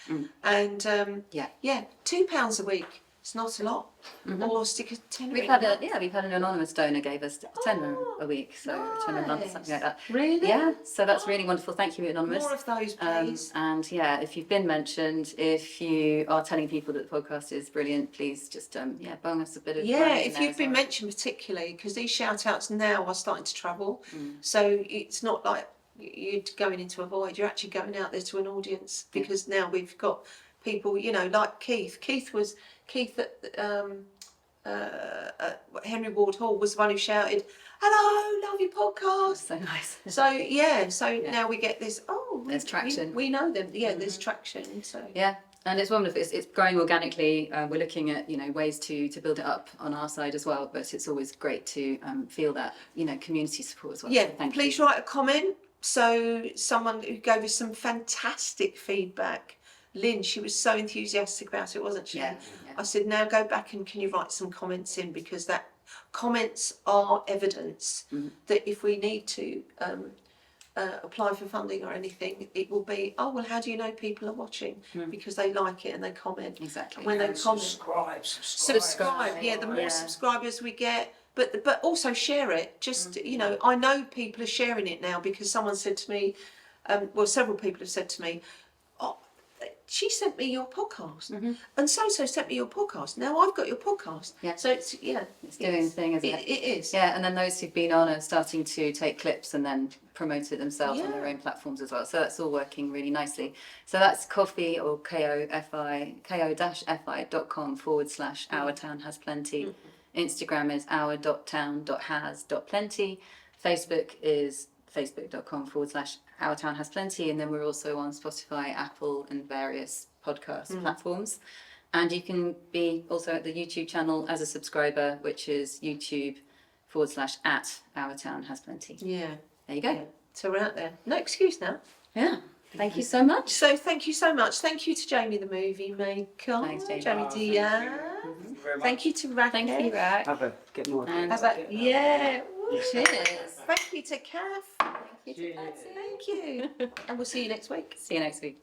and £2 a week. It's not a lot. Or stick a tenner We've in had it. we've had an anonymous donor gave us a tenner a week, so a tenner a month, something like that. Really? Yeah, so that's really wonderful. Thank you, anonymous. More of those, please. And yeah, if you've been mentioned, if you are telling people that the podcast is brilliant, please just bung us a bit of Yeah, money in if there you've as been well. mentioned particularly, because these shout outs now are starting to travel, so it's not like you're going into a void, you're actually going out there to an audience, because now we've got people, like Keith at Henry Ward Hall was the one who shouted, "Hello, love your podcast." So nice. So now we get this, There's traction. We know them, there's traction, so. Yeah, and it's wonderful. It's growing organically. We're looking at ways to build it up on our side as well. But it's always great to feel that community support as well. Yeah, So thank please you. write a comment. So someone who gave us some fantastic feedback, Lynn, she was so enthusiastic about it, wasn't she? Yeah. I said, now go back and can you write some comments in, because that comments are evidence that if we need to apply for funding or anything, it will be, oh well, how do you know people are watching? Because they like it and they comment. Exactly. When they And comment, subscribe. yeah, the more Yeah. subscribers we get, but also share it. Just I know people are sharing it now, because someone said to me, several people have said to me, oh, she sent me your podcast, and so sent me your podcast. Now I've got your podcast. Yeah. So it's doing the thing, isn't it? It is. Yeah, and then those who've been on are starting to take clips and then promote it themselves on their Yeah. own platforms as well. So that's all working really nicely. So that's coffee or ko-fi.com/Our Town Has Plenty. Instagram is our.town.has.plenty. Facebook is facebook.com/Our Town Has Plenty. And then we're also on Spotify, Apple, and various podcast platforms. And you can be also at the YouTube channel as a subscriber, which is YouTube/@Our Town Has Plenty. Yeah. There you go. Yeah. So we're out there. No excuse now. Yeah. Thank you so much. So thank you so much. Thank you to Jamie, the movie maker. Thanks, Jamie. Jamie Oh, dear. Thank you to Racket. Thank you, Rack. Have a get more. And Yeah. cheers. Thank you to Caf. Thank you to Patsy. Thank you. And we'll see you next week. See you next week.